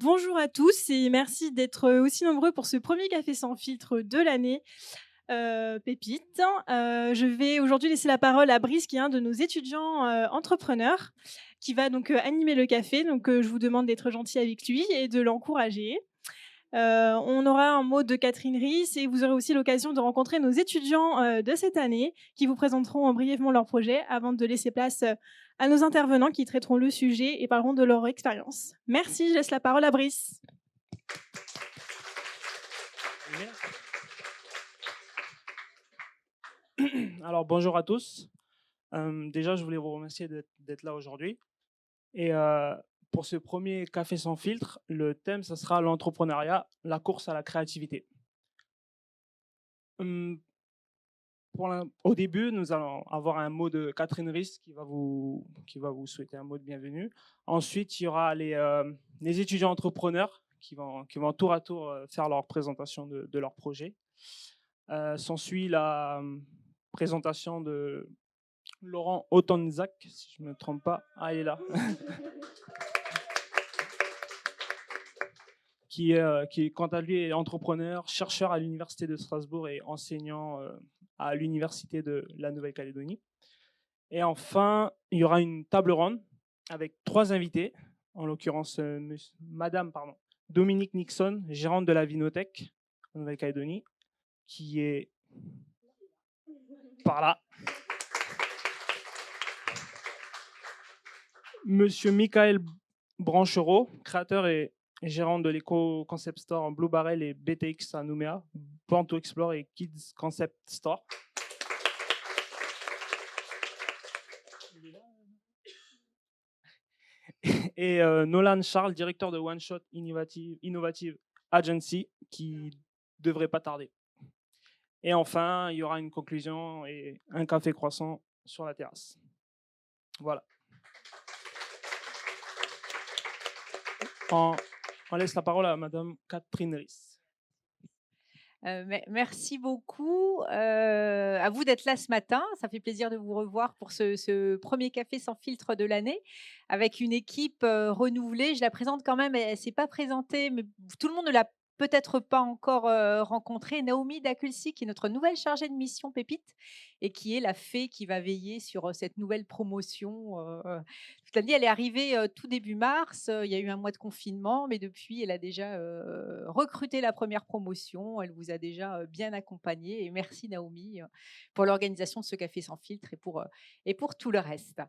Bonjour à tous et merci d'être aussi nombreux pour ce premier café sans filtre de l'année, Pépite. Je vais aujourd'hui laisser la parole à Brice, qui est un de nos étudiants entrepreneurs, qui va donc animer le café. Donc, je vous demande d'être gentil avec lui et de l'encourager. On aura un mot de Catherine Ries et vous aurez aussi l'occasion de rencontrer nos étudiants de cette année qui vous présenteront brièvement leur projet avant de laisser place à nos intervenants qui traiteront le sujet et parleront de leur expérience. Merci, je laisse la parole à Brice. Alors, bonjour à tous. Déjà, je voulais vous remercier d'être là aujourd'hui. Et pour ce premier Café sans filtre, le thème, ce sera l'entrepreneuriat, la course à la créativité. Hum, Au début, nous allons avoir un mot de Catherine Ries qui va vous souhaiter un mot de bienvenue. Ensuite, il y aura les étudiants entrepreneurs qui vont tour à tour faire leur présentation de leur projet. S'ensuit la présentation de Laurent Otonzak, si je ne me trompe pas. Ah, il est là. qui, quant à lui, est entrepreneur, chercheur à l'Université de Strasbourg et enseignant à l'Université de la Nouvelle-Calédonie. Et enfin, il y aura une table ronde avec 3 invités, en l'occurrence Madame Dominique Nixon, gérante de la Vinothèque en Nouvelle-Calédonie, qui est par là. Monsieur Michael Branchereau, créateur et gérant de l'éco-concept store Blue Barrel et BTX à Nouméa, Born to Explore et Kids Concept Store. Et Nolan Charles, directeur de One Shot Innovative Agency, qui devrait pas tarder. Et enfin, il y aura une conclusion et un café croissant sur la terrasse. Voilà. On laisse la parole à Madame Catherine Ries. Merci beaucoup à vous d'être là ce matin. Ça fait plaisir de vous revoir pour ce premier café sans filtre de l'année avec une équipe renouvelée. Je la présente quand même, elle ne s'est pas présentée, mais tout le monde ne l'a peut-être pas encore rencontrée. Naomi Daculsi, qui est notre nouvelle chargée de mission Pépite et qui est la fée qui va veiller sur cette nouvelle promotion. Toute l'année, elle est arrivée tout début mars. Il y a eu un mois de confinement, mais depuis, elle a déjà recruté la première promotion. Elle vous a déjà bien accompagné. Et merci Naomi pour l'organisation de ce café sans filtre et pour tout le reste.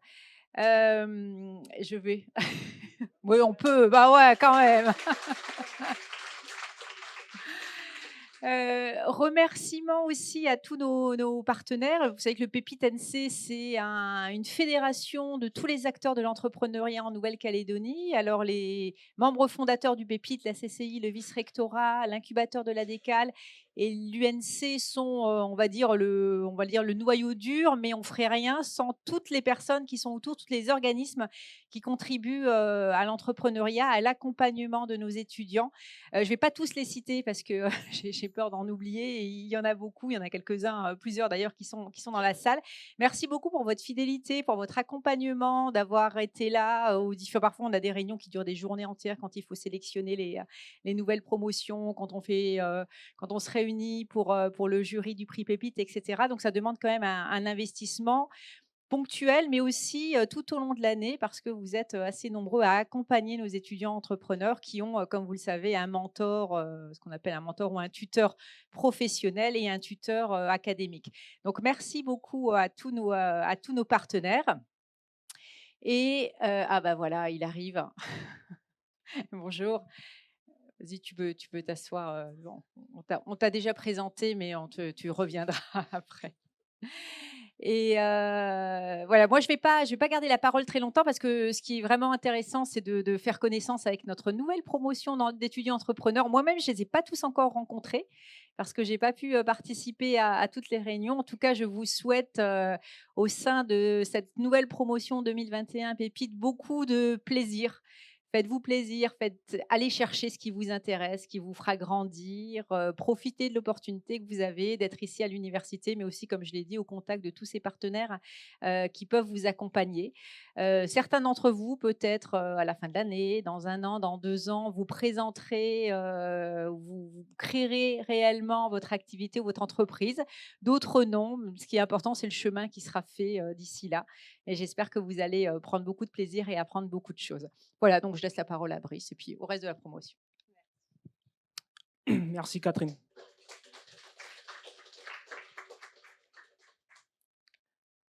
Je vais. Oui, on peut. Bah ouais, quand même. Remerciements aussi à tous nos partenaires. Vous savez que le Pépite NC, c'est une fédération de tous les acteurs de l'entrepreneuriat en Nouvelle-Calédonie. Alors, les membres fondateurs du Pépite, la CCI, le vice-rectorat, l'incubateur de la Décale et l'UNC sont, on va dire le noyau dur, mais on ne ferait rien sans toutes les personnes qui sont autour, tous les organismes qui contribuent à l'entrepreneuriat, à l'accompagnement de nos étudiants. Je ne vais pas tous les citer parce que j'ai peur d'en oublier. Et il y en a beaucoup, il y en a quelques-uns, plusieurs d'ailleurs, qui sont dans la salle. Merci beaucoup pour votre fidélité, pour votre accompagnement, d'avoir été là. Parfois, on a des réunions qui durent des journées entières quand il faut sélectionner les nouvelles promotions, quand on se réunit pour le jury du prix Pépite, etc. Donc, ça demande quand même un investissement ponctuel, mais aussi tout au long de l'année, parce que vous êtes assez nombreux à accompagner nos étudiants entrepreneurs qui ont, comme vous le savez, un mentor, ce qu'on appelle un mentor ou un tuteur professionnel et un tuteur académique. Donc, merci beaucoup à tous nos partenaires. Et ah bah voilà, il arrive. Bonjour. Vas-y, tu peux t'asseoir. On t'a déjà présenté, mais tu reviendras après. Et voilà, moi, je vais pas garder la parole très longtemps parce que ce qui est vraiment intéressant, c'est de faire connaissance avec notre nouvelle promotion d'étudiants entrepreneurs. Moi-même, je les ai pas tous encore rencontrés parce que j'ai pas pu participer à toutes les réunions. En tout cas, je vous souhaite au sein de cette nouvelle promotion 2021 Pépite beaucoup de plaisir, Faites-vous plaisir, allez chercher ce qui vous intéresse, ce qui vous fera grandir, profitez de l'opportunité que vous avez d'être ici à l'université, mais aussi, comme je l'ai dit, au contact de tous ces partenaires qui peuvent vous accompagner. Certains d'entre vous, peut-être à la fin de l'année, dans 1 an, dans 2 ans, vous présenterez, vous créerez réellement votre activité ou votre entreprise. D'autres non. Ce qui est important, c'est le chemin qui sera fait d'ici là. Et j'espère que vous allez prendre beaucoup de plaisir et apprendre beaucoup de choses. Voilà, donc je laisse la parole à Brice et puis au reste de la promotion. Merci Catherine.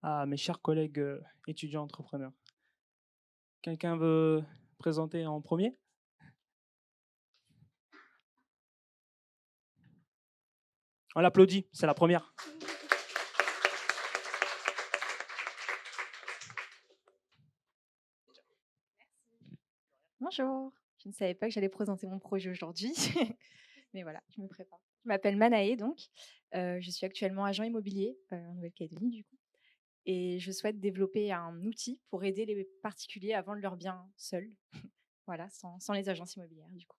À mes chers collègues étudiants entrepreneurs. Quelqu'un veut présenter en premier? On l'applaudit, c'est la première. Bonjour, je ne savais pas que j'allais présenter mon projet aujourd'hui, mais voilà, je me prépare. Je m'appelle Manae donc, je suis actuellement agent immobilier en Nouvelle-Calédonie du coup, et je souhaite développer un outil pour aider les particuliers à vendre leurs biens seuls, voilà, sans les agences immobilières du coup.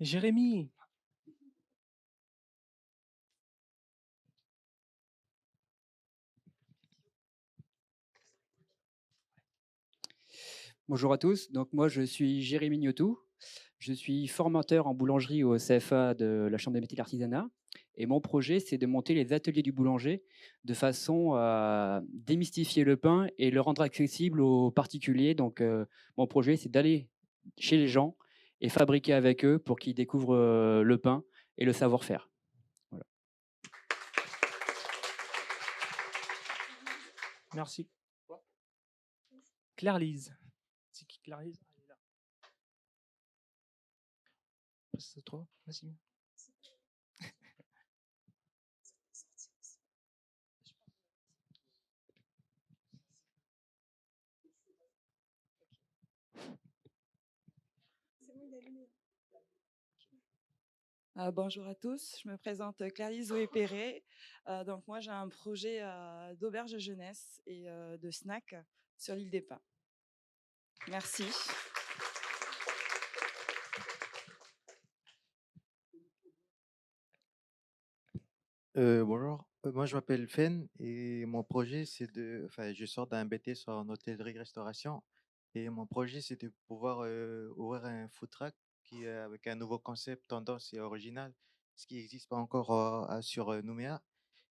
Jérémy. Bonjour à tous, donc moi je suis Jérémy Gnotou, je suis formateur en boulangerie au CFA de la Chambre des métiers de l'artisanat et mon projet c'est de monter les ateliers du boulanger de façon à démystifier le pain et le rendre accessible aux particuliers. Donc mon projet c'est d'aller chez les gens et fabriquer avec eux pour qu'ils découvrent le pain et le savoir-faire. Voilà. Merci. Claire-Lise. C'est qui Claire-Lise? Elle est là. C'est toi, vas-y. Bonjour à tous, je me présente Clarisse Zoé-Perret. Donc moi j'ai un projet d'auberge jeunesse et de snack sur l'île des Pins. Merci. Bonjour, moi je m'appelle Fen et mon projet c'est je sors d'un BTS en hôtellerie-restauration et mon projet c'est de pouvoir ouvrir un food truck avec un nouveau concept, tendance et original, ce qui n'existe pas encore sur Nouméa.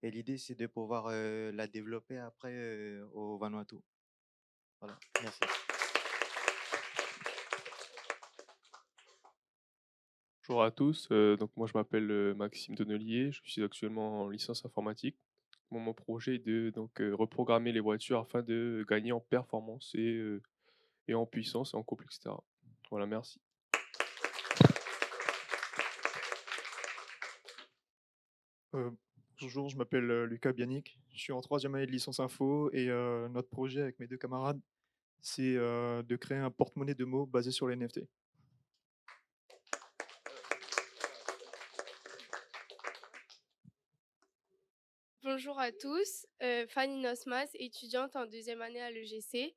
Et l'idée c'est de pouvoir la développer après au Vanuatu. Voilà, merci. Bonjour à tous, donc moi je m'appelle Maxime Donnelier, je suis actuellement en licence informatique. Mon projet est de reprogrammer les voitures afin de gagner en performance et en puissance et en couple, etc. Voilà, merci. Euh, Bonjour, je m'appelle Lucas Bianic, je suis en 3e année de licence info et notre projet avec mes 2 camarades, c'est de créer un porte-monnaie de mots basé sur les NFT. Bonjour à tous, Fanny Nosmas, étudiante en 2e année à l'EGC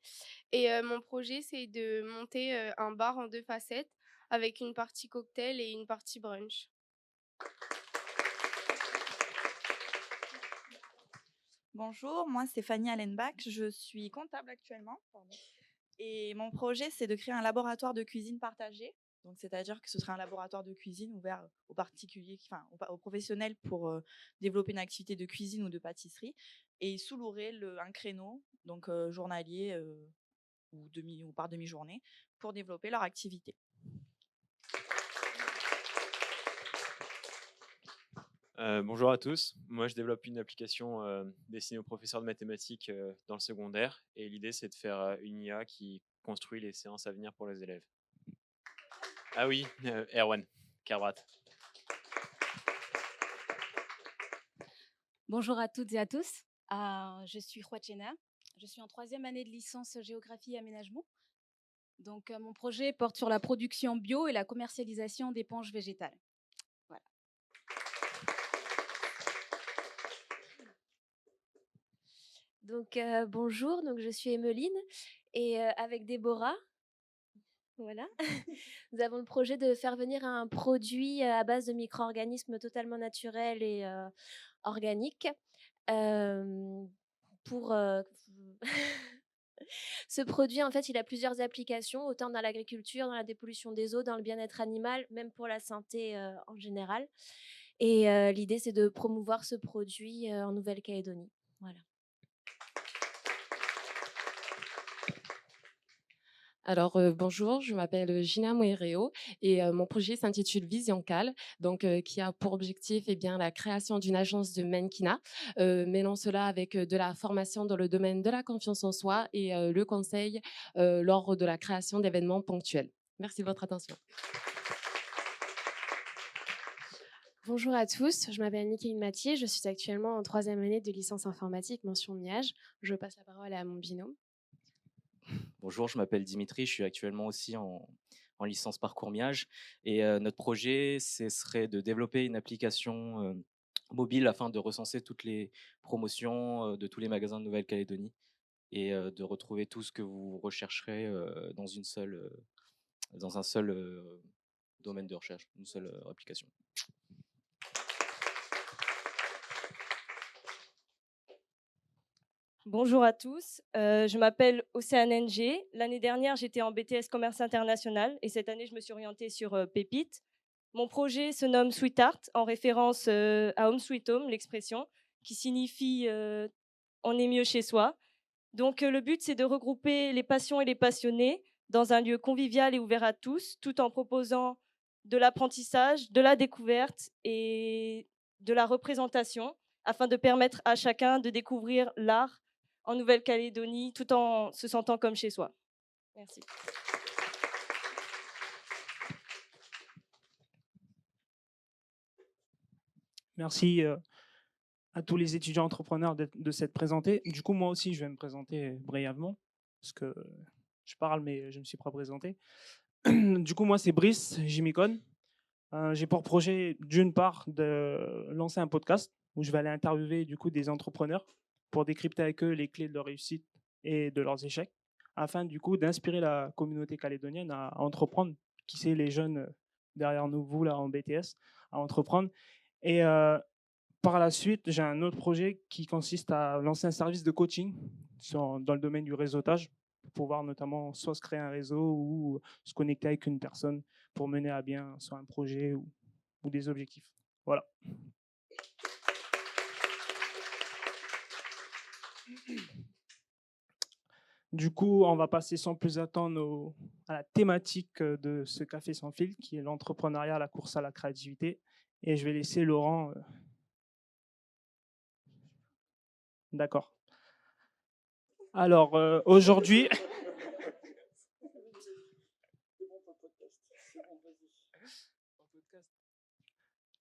et mon projet c'est de monter, un bar en 2 facettes avec une partie cocktail et une partie brunch. Bonjour, moi c'est Fanny Allenbach, je suis comptable actuellement. Et mon projet c'est de créer un laboratoire de cuisine partagé. Donc, c'est-à-dire que ce sera un laboratoire de cuisine ouvert aux particuliers, enfin aux professionnels pour développer une activité de cuisine ou de pâtisserie. Et il sous-louerait un créneau, donc journalier ou par demi-journée, pour développer leur activité. Bonjour à tous, moi je développe une application destinée aux professeurs de mathématiques dans le secondaire et l'idée c'est de faire une IA qui construit les séances à venir pour les élèves. Ah oui, Erwan Kerbrat. Bonjour à toutes et à tous, je suis Huachena, je suis en 3e année de licence géographie et aménagement. Donc mon projet porte sur la production bio et la commercialisation d'éponges végétales. Voilà. Donc, bonjour, donc je suis Emmeline et avec Déborah, voilà, nous avons le projet de faire venir un produit à base de micro-organismes totalement naturels et organiques pour ce produit, en fait, il a plusieurs applications, autant dans l'agriculture, dans la dépollution des eaux, dans le bien-être animal, même pour la santé en général. Et l'idée, c'est de promouvoir ce produit en Nouvelle-Calédonie. Voilà. Alors, bonjour, je m'appelle Gina Mouireo et mon projet s'intitule Vision Cal, donc qui a pour objectif la création d'une agence de mannequinat, mêlant cela avec de la formation dans le domaine de la confiance en soi et le conseil lors de la création d'événements ponctuels. Merci de votre attention. Bonjour à tous, je m'appelle Mickaëline Mathieu, je suis actuellement en 3e année de licence informatique mention MIAGE. Je passe la parole à mon binôme. Bonjour, je m'appelle Dimitri, je suis actuellement aussi en licence parcours Miage et notre projet, ce serait de développer une application mobile afin de recenser toutes les promotions de tous les magasins de Nouvelle-Calédonie et de retrouver tout ce que vous rechercherez dans un seul domaine de recherche, une seule application. Bonjour à tous, je m'appelle Océane NG. L'année dernière, j'étais en BTS Commerce International et cette année, je me suis orientée sur Pépite. Mon projet se nomme Sweet Art en référence à Home Sweet Home, l'expression, qui signifie on est mieux chez soi. Donc le but, c'est de regrouper les passions et les passionnés dans un lieu convivial et ouvert à tous, tout en proposant de l'apprentissage, de la découverte et de la représentation afin de permettre à chacun de découvrir l'art en Nouvelle-Calédonie tout en se sentant comme chez soi. Merci. Merci à tous les étudiants entrepreneurs de s'être présentés. Du coup, moi aussi, je vais me présenter brièvement, parce que je parle, mais je ne me suis pas présenté. Du coup, moi, c'est Brice Jimicon. J'ai pour projet, d'une part, de lancer un podcast où je vais aller interviewer du coup, des entrepreneurs pour décrypter avec eux les clés de leur réussite et de leurs échecs, afin du coup d'inspirer la communauté calédonienne à entreprendre. Qui sait, les jeunes derrière nous, vous là en BTS, à entreprendre. Et par la suite, j'ai un autre projet qui consiste à lancer un service de coaching dans le domaine du réseautage, pour pouvoir notamment soit se créer un réseau ou se connecter avec une personne pour mener à bien soit un projet ou des objectifs. Voilà. Du coup, on va passer sans plus attendre à la thématique de ce Café sans fil, qui est l'entrepreneuriat, la course à la créativité. Et je vais laisser Laurent. D'accord. Alors, aujourd'hui,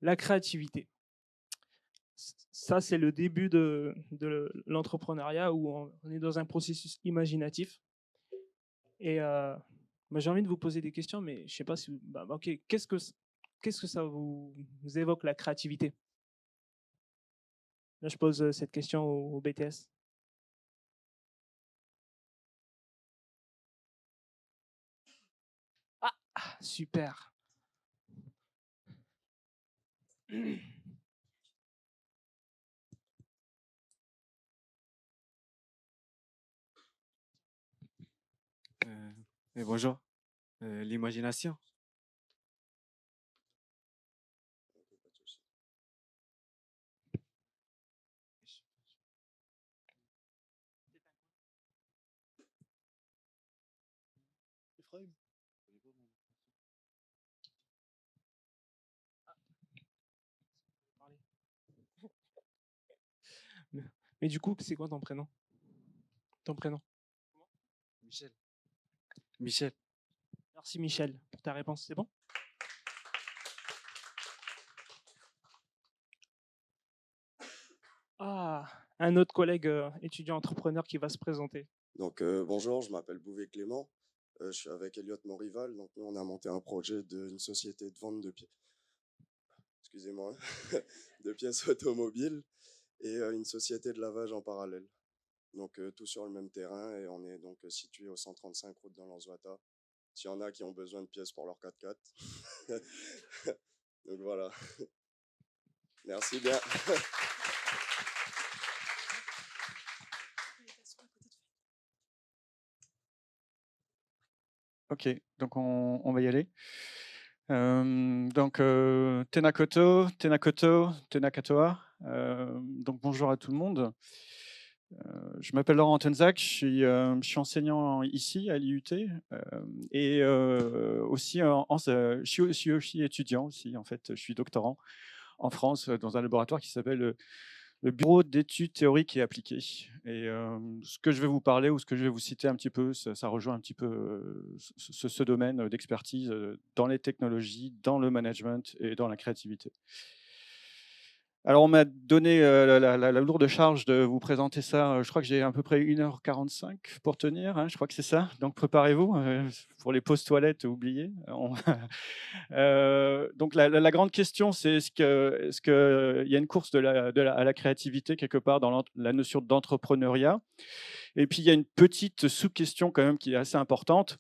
la créativité. Ça, c'est le début de l'entrepreneuriat où on est dans un processus imaginatif. Et j'ai envie de vous poser des questions, mais je ne sais pas si... ok, qu'est-ce que ça vous évoque, la créativité? Là, je pose cette question au BTS. Ah, super. Bonjour. L'imagination. Mais du coup, c'est quoi ton prénom? Ton prénom? Michel. Michel. Merci Michel pour ta réponse, c'est bon? Ah, un autre collègue étudiant entrepreneur qui va se présenter. Donc, bonjour, je m'appelle Bouvet Clément. Je suis avec Elliot, mon rival. Donc, nous, on a monté un projet d'une société de vente de pièces. Excusez-moi, de pièces automobiles et une société de lavage en parallèle. Donc tout sur le même terrain et on est donc situé au 135 route d'Alenzuata. S'il y en a qui ont besoin de pièces pour leur 4x4. Donc voilà. Merci bien. Ok, donc on va y aller. Tenakoto, Tenakatoa. Donc bonjour à tout le monde. Je m'appelle Laurent Tenzak, je suis enseignant ici à l'IUT et aussi je suis aussi étudiant aussi en fait, je suis doctorant en France dans un laboratoire qui s'appelle le Bureau d'études théoriques et appliquées. Et ce que je vais vous parler ou ce que je vais vous citer un petit peu, ça rejoint un petit peu ce domaine d'expertise dans les technologies, dans le management et dans la créativité. Alors, on m'a donné la lourde charge de vous présenter ça. Je crois que j'ai à peu près 1h45 pour tenir, hein, je crois que c'est ça. Donc, préparez-vous pour les pauses toilettes oubliées. Donc, la grande question, c'est est-ce qu'il y a une course à la créativité quelque part dans la notion d'entrepreneuriat? Et puis, il y a une petite sous-question quand même qui est assez importante.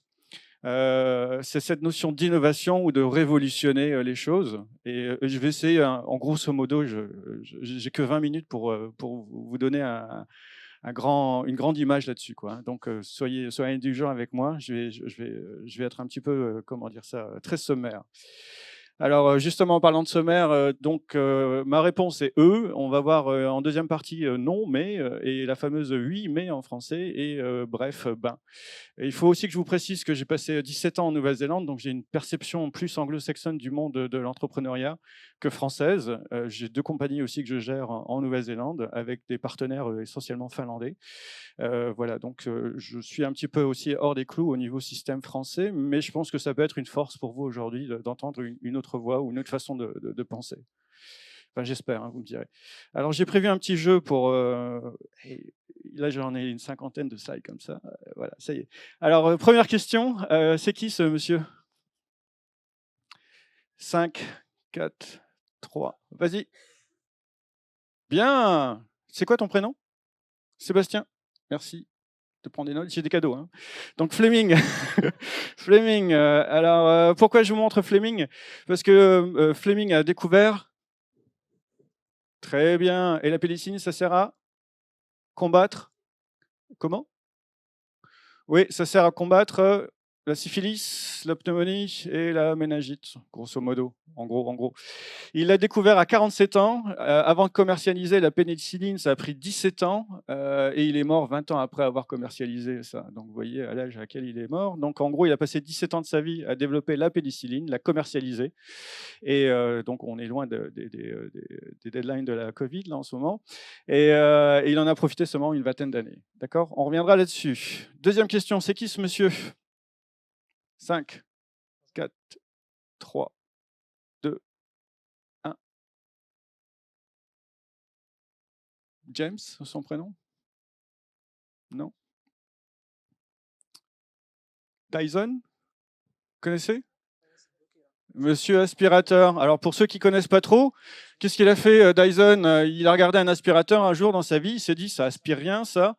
C'est cette notion d'innovation ou de révolutionner les choses. Et je vais essayer, en grosso modo, j'ai que 20 minutes pour vous donner une grande image là-dessus, quoi. Donc, soyez indulgents avec moi. Je vais être un petit peu, comment dire ça, très sommaire. Alors, justement, en parlant de sommaire, ma réponse est E. On va voir en deuxième partie non, mais, et la fameuse oui, mais en français, et bref, ben. Et il faut aussi que je vous précise que j'ai passé 17 ans en Nouvelle-Zélande, donc j'ai une perception plus anglo-saxonne du monde de l'entrepreneuriat que française. J'ai 2 compagnies aussi que je gère en Nouvelle-Zélande avec des partenaires essentiellement finlandais. Voilà, donc je suis un petit peu aussi hors des clous au niveau système français, mais je pense que ça peut être une force pour vous aujourd'hui d'entendre une autre voix ou une autre façon de penser. Enfin, j'espère, hein, vous me direz. Alors, j'ai prévu un petit jeu pour... là, j'en ai une cinquantaine de slides comme ça. Voilà, ça y est. Alors, première question. C'est qui ce monsieur? 5, 4, 3. Vas-y. Bien. C'est quoi ton prénom? Sébastien. Merci de prendre des notes. J'ai des cadeaux, hein. Donc, Fleming. Fleming. Alors, pourquoi je vous montre Fleming? Parce que Fleming a découvert... Très bien. Et la pénicilline, ça sert à combattre? Comment? Oui, ça sert à combattre la syphilis, la pneumonie et la méningite, grosso modo, en gros. Il l'a découvert à 47 ans. Avant de commercialiser la pénicilline, ça a pris 17 ans. Et il est mort 20 ans après avoir commercialisé ça. Donc, vous voyez à l'âge à laquelle il est mort. Donc, en gros, il a passé 17 ans de sa vie à développer la pénicilline, la commercialiser. Et donc, on est loin des deadlines de la Covid, là, en ce moment. Et il en a profité seulement une vingtaine d'années. D'accord? On reviendra là-dessus. Deuxième question, c'est qui ce monsieur? 5, 4, 3, 2, 1. James, son prénom? Non? Dyson? Vous connaissez? Monsieur aspirateur. Alors, pour ceux qui ne connaissent pas trop, qu'est-ce qu'il a fait, Dyson? Il a regardé un aspirateur un jour dans sa vie, il s'est dit, ça aspire rien, ça.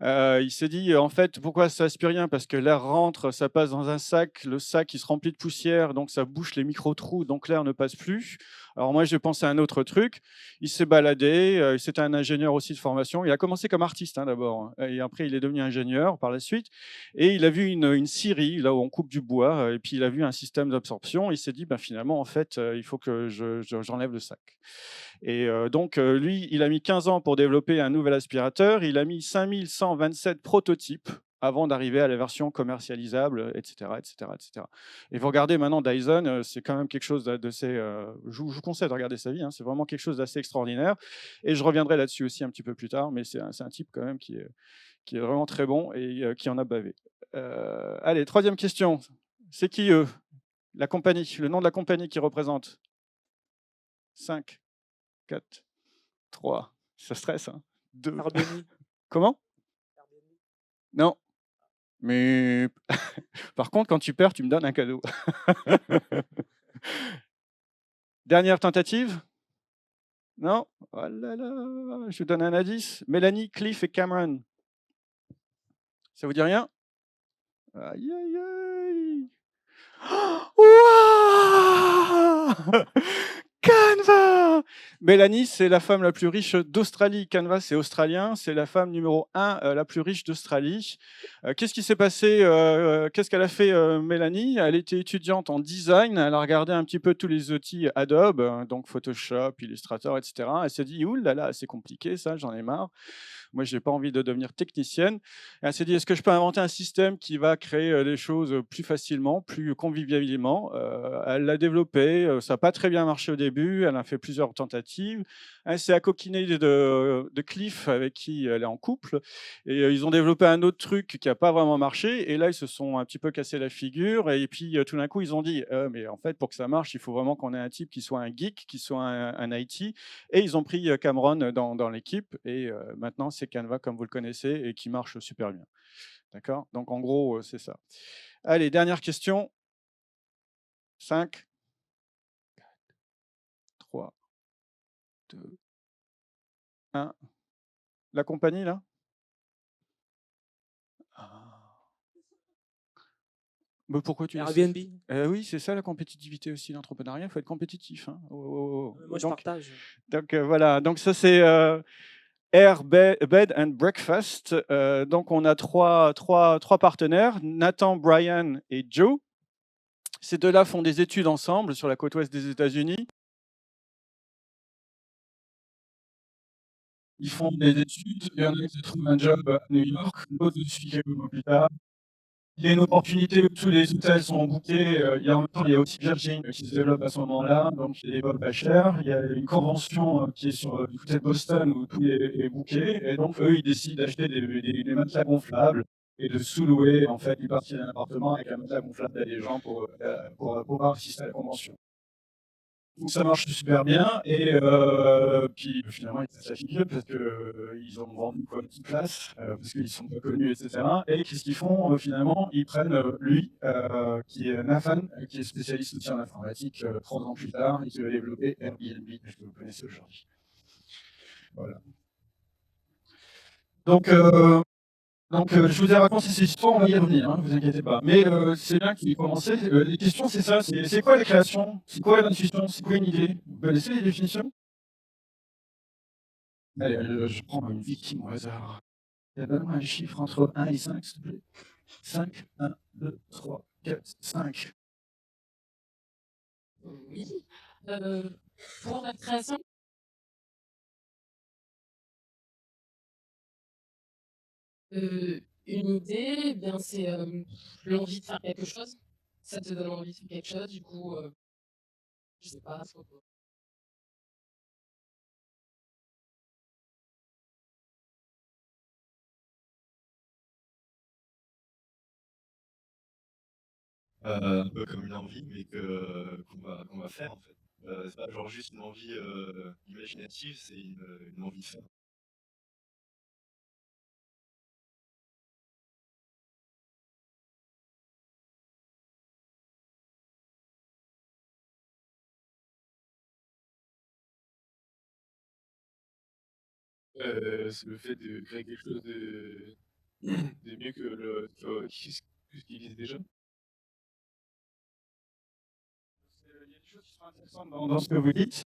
Il s'est dit, en fait, pourquoi ça aspire rien? Parce que l'air rentre, ça passe dans un sac, le sac il se remplit de poussière, donc ça bouche les micro-trous, donc l'air ne passe plus. Alors moi, j'ai pensé à un autre truc. Il s'est baladé, c'était un ingénieur aussi de formation. Il a commencé comme artiste d'abord, et après il est devenu ingénieur par la suite. Et il a vu une scierie, là où on coupe du bois, et puis il a vu un système d'absorption. Il s'est dit, ben, finalement, en fait, il faut que j'enlève le sac. Et donc, lui, il a mis 15 ans pour développer un nouvel aspirateur. Il a mis 5127 prototypes avant d'arriver à la version commercialisable, etc., etc., etc. Et vous regardez maintenant Dyson, c'est quand même quelque chose d'assez... je vous conseille de regarder sa vie, hein, c'est vraiment quelque chose d'assez extraordinaire. Et je reviendrai là-dessus aussi un petit peu plus tard, mais c'est un type quand même qui est vraiment très bon et qui en a bavé. Allez, troisième question. C'est qui eux? La compagnie, le nom de la compagnie qui représente? 5, 4, 3, ça stresse, hein. 2. Comment? Non. Mais par contre, quand tu perds, tu me donnes un cadeau. Dernière tentative? Non? Oh là là, je vous donne un indice. Mélanie, Cliff et Cameron. Ça vous dit rien? Aïe, aïe, aïe. Ouah Canva! Mélanie, c'est la femme la plus riche d'Australie. Canva, c'est australien. C'est la femme numéro 1 la plus riche d'Australie. Qu'est-ce qui s'est passé? Qu'est-ce qu'elle a fait, Mélanie? Elle était étudiante en design. Elle a regardé un petit peu tous les outils Adobe, donc Photoshop, Illustrator, etc. Elle s'est dit, ouh là là, c'est compliqué ça, j'en ai marre. Moi, je n'ai pas envie de devenir technicienne. Et elle s'est dit, est-ce que je peux inventer un système qui va créer les choses plus facilement, plus convivialement? Elle l'a développé. Ça n'a pas très bien marché au début. Elle a fait plusieurs tentatives. Elle s'est accoquinée de Cliff, avec qui elle est en couple. Et ils ont développé un autre truc qui n'a pas vraiment marché. Et là, ils se sont un petit peu cassé la figure. Et puis, tout d'un coup, ils ont dit, mais en fait, pour que ça marche, il faut vraiment qu'on ait un type qui soit un geek, qui soit un IT. Et ils ont pris Cameron dans l'équipe. Et maintenant, c'est Canva comme vous le connaissez et qui marche super bien. D'accord? Donc en gros, c'est ça. Allez, dernière question. 5, 4, 3, 2, 1. La compagnie, là? Mais pourquoi tu Airbnb. Oui, c'est ça la compétitivité aussi, l'entrepreneuriat, il faut être compétitif. Hein. Moi, je partage. Donc voilà, donc ça c'est Air Bed and Breakfast. Donc on a trois partenaires, Nathan, Brian et Joe. Ces deux-là font des études ensemble sur la côte ouest des États-Unis. Ils font des études, il y en a qui trouvent un job à New York, l'autre de Chicago plus tard. Il y a une opportunité où tous les hôtels sont bookés. Il y a aussi Virgin qui se développe à ce moment-là, donc il y a des vols pas chers. Il y a une convention qui est sur du côté de Boston où tout est booké. Et donc, eux, ils décident d'acheter des matelas gonflables et de sous-louer en fait une partie d'un appartement avec un matelas gonflable à des gens pour pouvoir assister à la convention. Donc ça marche super bien et puis finalement ils s'affichent parce qu'ils ont vendu quoi, une petite place parce qu'ils sont pas connus, etc. Et qu'est-ce qu'ils font finalement? Ils prennent lui qui est Nathan, qui est spécialiste aussi en informatique 30 ans plus tard et qui va développer Airbnb que vous connaissez aujourd'hui. Voilà. Donc, je vous ai raconté ces histoires, on va y revenir, ne vous inquiétez pas. Mais c'est bien qu'il ait commencé. Les questions, c'est ça, c'est quoi la création? C'est quoi l'intuition? C'est quoi une idée? Vous connaissez les définitions? Allez, je prends une victime au hasard. Donne-moi un chiffre entre 1 et 5, s'il te plaît. 5, 1, 2, 3, 4, 5. Oui. Pour la création, une idée, eh bien c'est l'envie de faire quelque chose. Ça te donne envie de faire quelque chose, du coup, je sais pas. Un peu comme une envie, mais qu'on va faire en fait. C'est pas genre juste une envie imaginative, c'est une envie de faire. C'est le fait de créer quelque chose de mieux que ce qui existe déjà. Il y a des choses qui sont intéressantes dans ce que vous dites.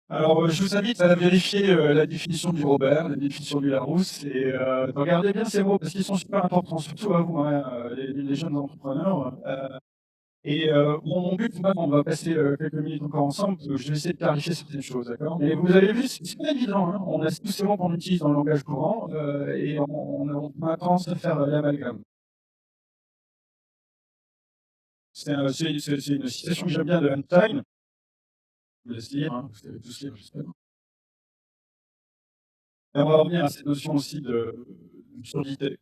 Alors, je vous invite à vérifier la définition du Robert, la définition du Larousse, et regardez bien ces mots, parce qu'ils sont super importants, surtout à vous, hein, les jeunes entrepreneurs. Bon, mon but, on va passer quelques minutes encore ensemble, parce que je vais essayer de clarifier certaines choses, d'accord? Mais vous avez vu, c'est pas évident, hein, on a tous ces mots qu'on utilise dans le langage courant, et on a tendance à faire l'amalgame. C'est une citation que j'aime bien de Einstein. Je vous laisse lire, hein, vous allez tous lire, j'espère. Et on va revenir à cette notion aussi d'absurdité.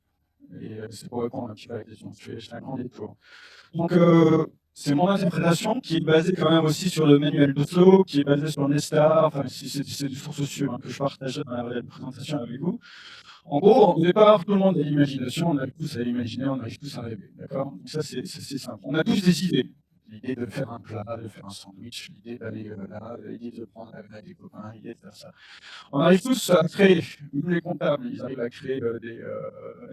Et c'est pour répondre un petit peu à la question. Je fais un grand détour. Donc, c'est mon interprétation qui est basée quand même aussi sur le manuel d'Oslo, qui est basé sur Nesta. Enfin, c'est des sources sûres que je partage dans la présentation avec vous. En gros, au départ, tout le monde a l'imagination, on arrive tous à imaginer, on arrive tous à rêver. D'accord? Donc ça, c'est simple. On a tous des idées. L'idée de faire un plat, de faire un sandwich, l'idée d'aller là, l'idée de prendre un verre avec des copains, l'idée de faire ça. On arrive tous à créer, même les comptables, ils arrivent à créer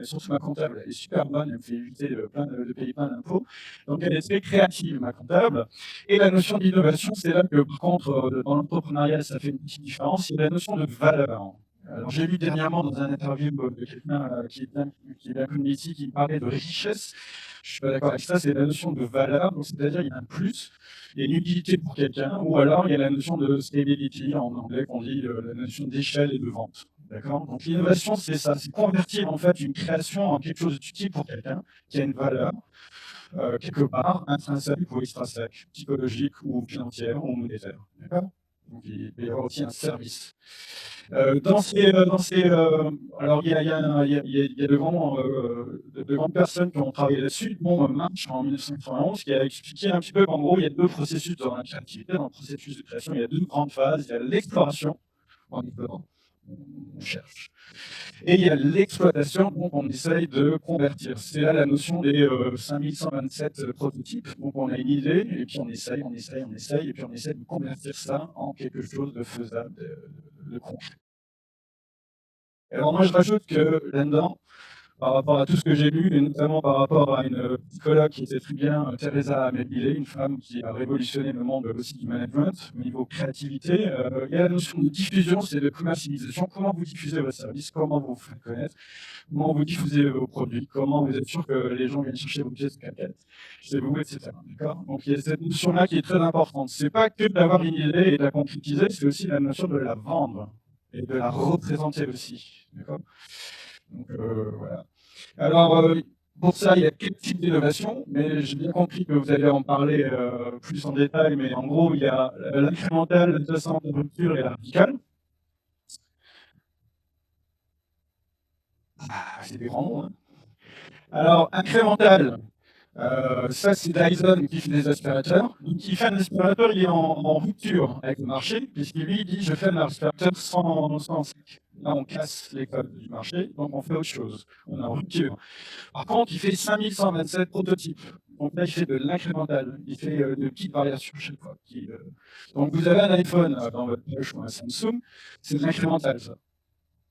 surtout ma comptable, elle est super bonne, elle me fait éviter de payer plein d'impôts. Donc elle est très créative, ma comptable. Et la notion d'innovation, c'est là que par contre, dans l'entrepreneuriat, ça fait une petite différence, il y a la notion de valeur. Alors, j'ai lu dernièrement dans un interview de quelqu'un qui est bien connu ici, qui parlait de richesse. Je suis pas d'accord avec ça, c'est la notion de valeur, donc c'est-à-dire il y a un plus, il y a une utilité pour quelqu'un, ou alors il y a la notion de scalability, en anglais qu'on dit la notion d'échelle et de vente. D'accord? Donc l'innovation, c'est ça, c'est convertir en fait une création en quelque chose d'utile pour quelqu'un, qui a une valeur, quelque part, intrinsèque ou extrinsèque, psychologique ou financière ou monétaire. D'accord? Donc il peut y avoir aussi un service. Alors il y a de grandes personnes qui ont travaillé là-dessus, dont March en 1991, qui a expliqué un petit peu qu'en gros, il y a deux processus dans la créativité, dans le processus de création, il y a deux grandes phases. Il y a l'exploration, on cherche. Et il y a l'exploitation, donc on essaye de convertir. C'est là la notion des 5127 prototypes. Donc on a une idée, et puis on essaye, et puis on essaye de convertir ça en quelque chose de faisable, de concret. Alors moi je rajoute que là-dedans, par rapport à tout ce que j'ai lu, et notamment par rapport à une psychologue qui était très bien, Teresa Amabile, une femme qui a révolutionné le monde aussi du management au niveau créativité, il y a la notion de diffusion, c'est de commercialisation. Comment vous diffusez votre service, comment vous vous faites connaître, comment vous diffusez vos produits, comment vous êtes sûr que les gens viennent chercher vos pièces de caquettes, chez vous, etc. Donc il y a cette notion-là qui est très importante. C'est pas que d'avoir une idée et de la concrétiser, c'est aussi la notion de la vendre et de la représenter aussi. D'accord ? Donc voilà. Alors, pour ça, il y a quelques types d'innovation, mais j'ai bien compris que vous allez en parler plus en détail, mais en gros, il y a l'incrémental, l'adjacente, la rupture et la radicale. Ah, c'est des grands mots, hein. Alors, incrémental, ça c'est Dyson qui fait des aspirateurs. Donc, il fait un aspirateur, il est en rupture avec le marché, puisqu'il lui dit je fais un aspirateur sans sac. Là, on casse les codes du marché, donc on fait autre chose. On est en rupture. Par contre, il fait 5127 prototypes. Donc là, il fait de l'incrémental. Il fait de petites variations chaque fois. Donc vous avez un iPhone dans votre poche ou un Samsung, c'est de l'incrémental, ça.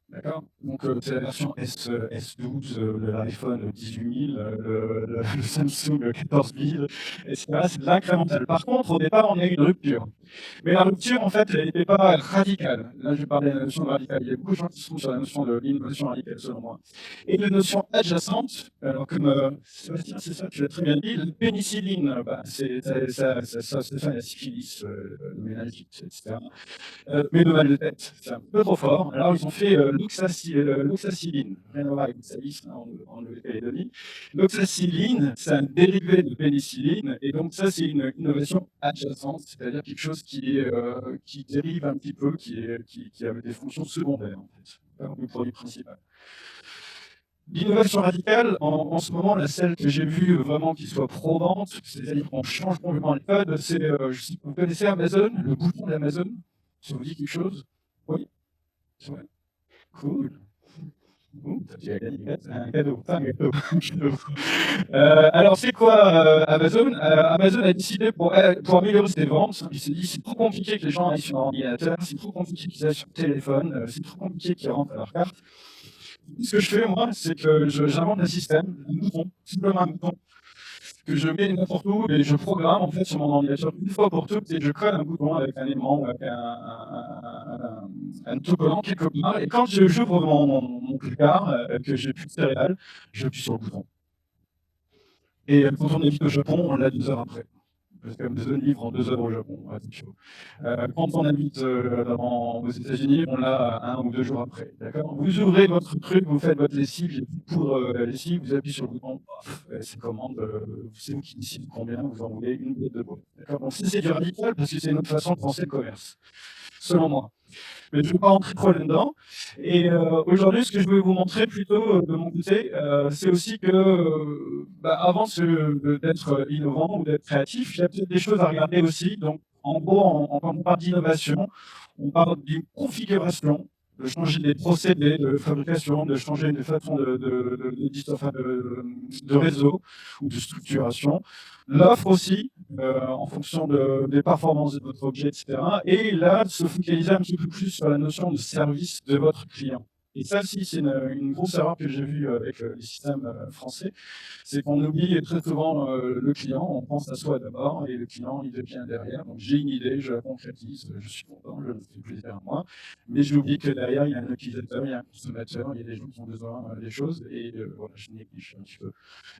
D'accord? Donc c'est la version S12 de l'iPhone 18000, le Samsung 14000, etc. C'est de l'incrémental. Par contre, au départ, on a une rupture. Mais la rupture, en fait, elle n'était pas radicale. Là, je parlais de la notion de radicale. Il y a beaucoup de gens qui sont sur la notion de l'innovation radicale, selon moi. Et la notion adjacente, alors comme Sébastien, c'est ça, tu l'as très bien dit, la pénicilline, ça la syphilis, le méningite, etc. Mais le mal de tête, c'est un peu trop fort. Alors, ils ont fait l'oxacilline, rien à voir avec l'oxalis en Nouvelle-Calédonie. L'oxacilline, c'est un dérivé de pénicilline, et donc ça, c'est une innovation adjacente, c'est-à-dire quelque chose qui dérive un petit peu, qui a des fonctions secondaires, en fait, pas le produit principal. L'innovation radicale, en ce moment, la celle que j'ai vue vraiment qui soit probante, c'est-à-dire qu'on change complètement les codes, c'est, vous connaissez Amazon, le bouton d'Amazon? Ça vous dit quelque chose? Oui? C'est vrai. Cool. Tu as gagné un cadeau, pas un gâteau. Alors, c'est quoi Amazon? Amazon a décidé pour améliorer ses ventes, il s'est dit c'est trop compliqué que les gens aillent sur leur ordinateur, c'est trop compliqué qu'ils aillent sur le téléphone, c'est trop compliqué qu'ils rentrent à leur carte. Ce que je fais, moi, c'est que j'invente un système, un bouton, simplement un bouton, que je mets n'importe où et je programme en fait sur mon ordinateur une fois pour toutes et je colle un bouton avec un aimant ou avec un autocollant quelque part. Et quand j'ouvre mon placard, que j'ai plus de céréales, j'appuie sur le bouton. Et quand on habite au Japon, on l'a 2 heures après. Parce qu'Amazon livre en 2 heures au Japon. Quand on habite aux États-Unis, on l'a 1 ou 2 jours après. Vous ouvrez votre truc, vous faites votre lessive, pour la lessive, vous appuyez sur le bouton, c'est commande, c'est vous qui décidez combien vous en voulez, une boîte de boîte. Donc c'est du radical parce que c'est une autre façon de penser le commerce, selon moi. Mais je ne vais pas rentrer trop là-dedans. Et aujourd'hui, ce que je vais vous montrer plutôt de mon côté, c'est aussi que avant d'être innovant ou d'être créatif, il y a peut-être des choses à regarder aussi. Donc, en gros, quand on parle d'innovation, on parle d'une configuration de changer des procédés de fabrication, de changer des façons de réseau ou de structuration. L'offre aussi, en fonction des performances de votre objet, etc. Et là, de se focaliser un petit peu plus sur la notion de service de votre client. Et ça aussi, c'est une grosse erreur que j'ai vue avec les systèmes français, c'est qu'on oublie très souvent le client, on pense à soi d'abord, et le client, il devient derrière. Donc j'ai une idée, je la concrétise, je suis content, je me fais plaisir à moi, mais j'oublie que derrière, il y a un utilisateur, il y a un consommateur, il y a des gens qui ont besoin des choses, et voilà, je néglige un petit peu.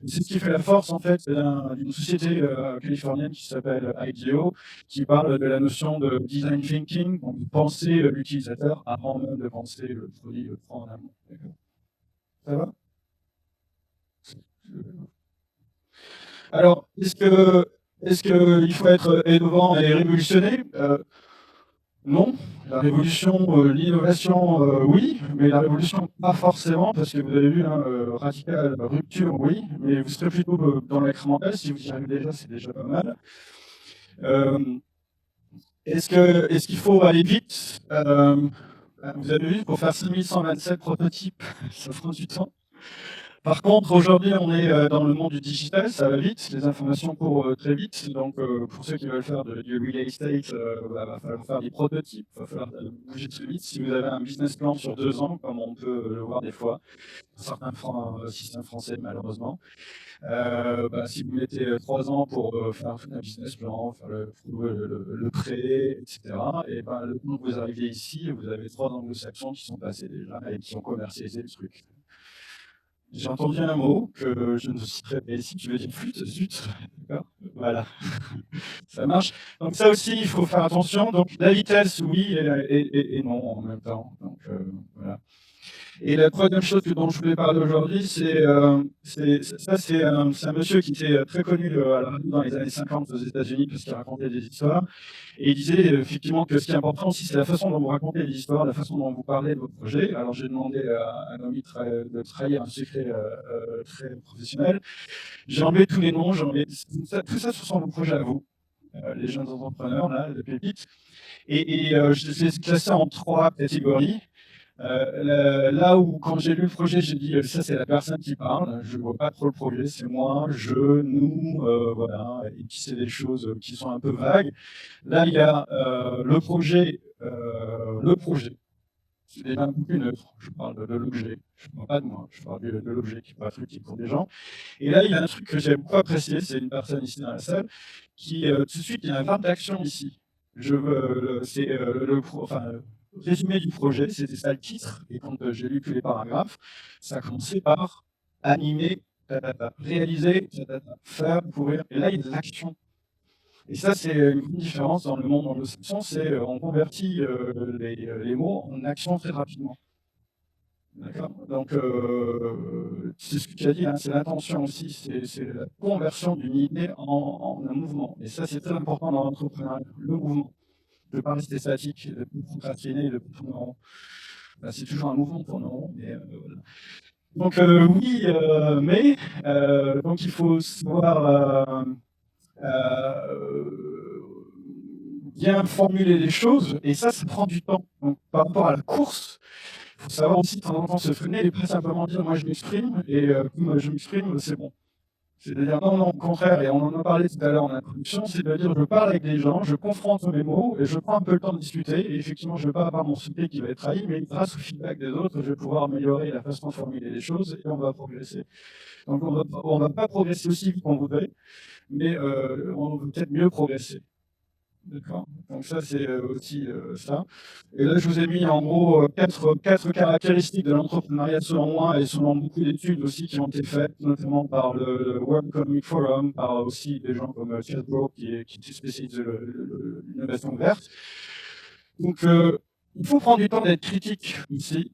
C'est ce qui fait la force, en fait, d'une société californienne qui s'appelle IDEO, qui parle de la notion de design thinking, donc de penser l'utilisateur avant même de penser le produit, le prend en amont. Ça va? Alors, est-ce qu'il faut être innovant et révolutionner? Non. La révolution, l'innovation, oui, mais la révolution, pas forcément, parce que vous avez vu, radical, rupture, oui, mais vous serez plutôt dans l'incrémental, si vous y arrivez déjà, c'est déjà pas mal. Est-ce qu'il faut aller vite? Vous avez vu, pour faire 5127 prototypes, ça prend du temps. Par contre, aujourd'hui, on est dans le monde du digital, ça va vite, les informations courent très vite. Donc, pour ceux qui veulent faire du real estate, il va falloir faire des prototypes, il va falloir bouger très vite. Si vous avez un business plan sur 2 ans, comme on peut le voir des fois, certains systèmes français, malheureusement, si vous mettez 3 ans pour faire un business plan, faire le prêt, etc., et le temps que vous arrivez ici, vous avez 3 anglo-saxons qui sont passés déjà et qui ont commercialisé le truc. J'ai entendu un mot que je ne citerai pas ici, tu veux dire flûte, zut, d'accord? Voilà, ça marche. Donc ça aussi, il faut faire attention. Donc la vitesse, oui, et non en même temps. Donc voilà. Et la troisième chose dont je voulais parler aujourd'hui, c'est un monsieur qui était très connu à la radio dans les années 50 aux États-Unis parce qu'il racontait des histoires. Et il disait effectivement que ce qui est important aussi, c'est la façon dont vous racontez les histoires, la façon dont vous parlez de votre projet. Alors j'ai demandé à un ami de trahir un secret très professionnel. J'ai enlevé tous les noms, tout ça, ce sont vos projets à vous, les jeunes entrepreneurs, là, les pépites. Et je les ai classés en 3 catégories. Là où, quand j'ai lu le projet, j'ai dit ça c'est la personne qui parle, je vois pas trop le projet, c'est moi, nous, voilà, et puis c'est des choses qui sont un peu vagues. Là il y a le projet, c'est déjà un peu plus neutre, je parle de l'objet, je ne parle pas de moi, je parle de l'objet qui n'est pas fructif pour des gens. Et là il y a un truc que j'ai beaucoup apprécié, c'est une personne ici dans la salle, qui tout de suite, il y a un verbe d'action ici. C'est résumé du projet, c'était ça le titre, et quand j'ai lu tous les paragraphes, ça a commencé par animer, réaliser, faire, courir, et là il y a de l'action. Et ça c'est une grande différence dans le monde anglo-saxon, c'est on convertit les mots en action très rapidement. D'accord. Donc c'est ce que tu as dit, hein, c'est l'intention aussi, c'est la conversion d'une idée en un mouvement. Et ça c'est très important dans l'entrepreneuriat, le mouvement. De ne pas rester statique, de ne pas procrastiner, de ne pas tourner en rond. C'est toujours un mouvement pour nous. Mais, voilà. Donc oui, mais donc il faut savoir bien formuler les choses, et ça prend du temps. Donc par rapport à la course, il faut savoir aussi de temps en temps se freiner et pas simplement dire moi je m'exprime, et comme je m'exprime, c'est bon. C'est-à-dire, non, au contraire, et on en a parlé tout à l'heure en introduction, c'est-à-dire je parle avec des gens, je confronte mes mots, et je prends un peu le temps de discuter, et effectivement, je ne vais pas avoir mon sujet qui va être trahi, mais grâce au feedback des autres, je vais pouvoir améliorer la façon de formuler les choses, et on va progresser. Donc on ne va pas progresser aussi vite qu'on voudrait, mais on veut peut-être mieux progresser. D'accord. Donc ça, c'est aussi ça. Et là, je vous ai mis en gros 4 caractéristiques de l'entrepreneuriat selon moi et selon beaucoup d'études aussi qui ont été faites, notamment par le World Economic Forum, par aussi des gens comme Chadbourg qui spécialise l'innovation verte. Donc, il faut prendre du temps d'être critique aussi,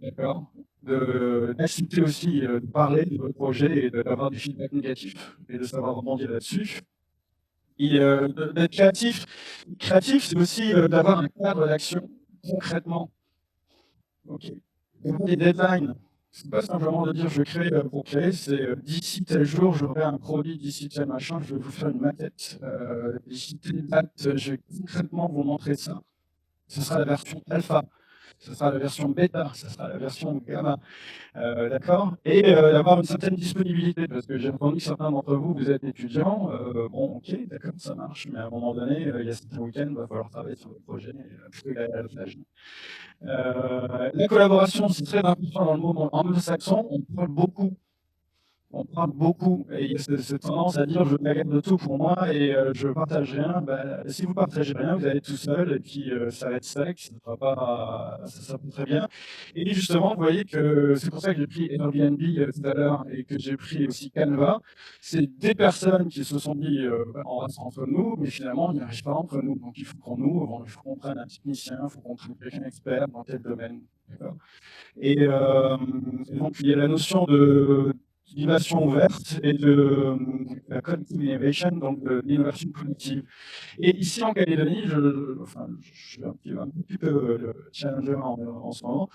d'accord, d'accepter aussi de parler de votre projet et d'avoir du feedback négatif et de savoir rebondir là-dessus. Et d'être créatif. Créatif, c'est aussi d'avoir un cadre d'action concrètement. Ok. Des deadlines. C'est pas simplement de dire je crée pour créer, c'est d'ici tel jour, j'aurai un produit, d'ici tel machin, je vais vous faire une maquette. D'ici telle date, je vais concrètement vous montrer ça. Ce sera la version alpha. ça sera la version bêta, ça sera la version gamma, d'accord? Et d'avoir une certaine disponibilité, parce que j'ai entendu que certains d'entre vous, vous êtes étudiants, bon, ok, d'accord, ça marche, mais à un moment donné, il y a certains week-ends, il va falloir travailler sur le projet, plutôt qu'à la plage. La collaboration, c'est très important dans le monde anglo-saxon, on parle beaucoup, et il y a cette tendance à dire je garde tout pour moi et je partage rien. Ben, si vous partagez rien, vous allez être tout seul et puis ça va être sec, ça ne sera pas, ça va très bien. Et justement, vous voyez que c'est pour ça que j'ai pris Airbnb tout à l'heure et que j'ai pris aussi Canva. C'est des personnes qui se sont dit on reste entre nous, mais finalement on n'y arrive pas entre nous. Donc il faut qu'on ouvre, il faut qu'on prenne un technicien, il faut qu'on prenne quelqu'un d'expert dans tel domaine. Et donc il y a la notion d'innovation ouverte et de collective innovation, donc de l'innovation collective. Et ici en Calédonie, je suis un petit peu le challenger en ce moment.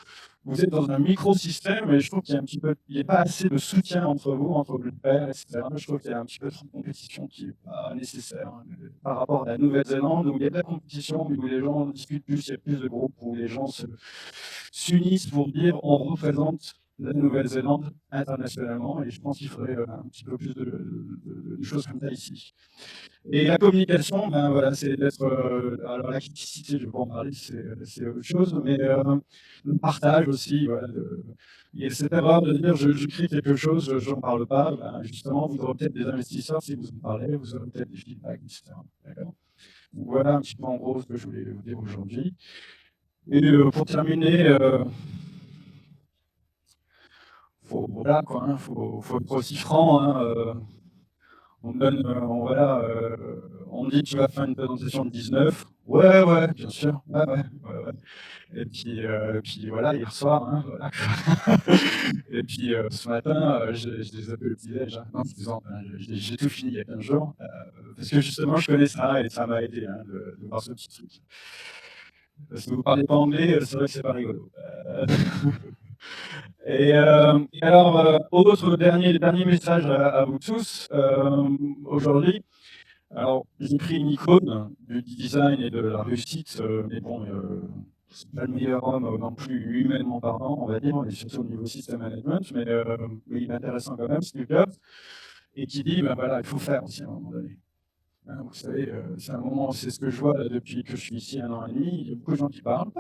Vous êtes dans un microsystème et je trouve qu'il y a il n'y a pas assez de soutien entre vous, entre vos pairs, etc. Je trouve qu'il y a un petit peu trop de compétition qui n'est pas nécessaire. Par rapport à la Nouvelle-Zélande, où il y a de la compétition, mais où les gens discutent plus, il y a plus de groupes, où les gens s'unissent pour dire on représente la Nouvelle-Zélande internationalement, et je pense qu'il faudrait un petit peu plus de choses comme ça ici. Et la communication, ben voilà, c'est d'être. Alors la criticité, je ne vais pas en parler, c'est autre chose, mais le partage aussi. Voilà, il y a cette erreur de dire je crée quelque chose, je n'en parle pas. Ben, justement, vous aurez peut-être des investisseurs si vous en parlez, vous aurez peut-être des feedbacks, etc. Voilà un petit peu en gros ce que je voulais vous dire aujourd'hui. Et pour terminer, voilà quoi, hein, faut être aussi franc. Hein, on donne, on dit tu vas faire une présentation de 19. Ouais, bien sûr. Ouais. Et puis voilà, hier soir, hein, voilà. Et puis ce matin, je les appelle le petit-déj. Hein. Non, j'ai tout fini il y a 15 jours. Parce que justement, je connais ça et ça m'a aidé hein, de voir ce petit truc. Si vous ne parlez pas anglais, c'est vrai que c'est pas rigolo. Et alors, autre dernier message à vous tous, aujourd'hui. Alors, j'ai pris une icône du design et de la réussite, mais bon, c'est pas le meilleur homme non plus humainement parlant, on va dire, et surtout au niveau system management, mais il est intéressant quand même, Steve Jobs, et qui dit, ben voilà, il faut faire aussi à un moment donné. Hein, vous savez, c'est un moment, c'est ce que je vois là, depuis que je suis ici 1 an et demi, il y a beaucoup de gens qui parlent.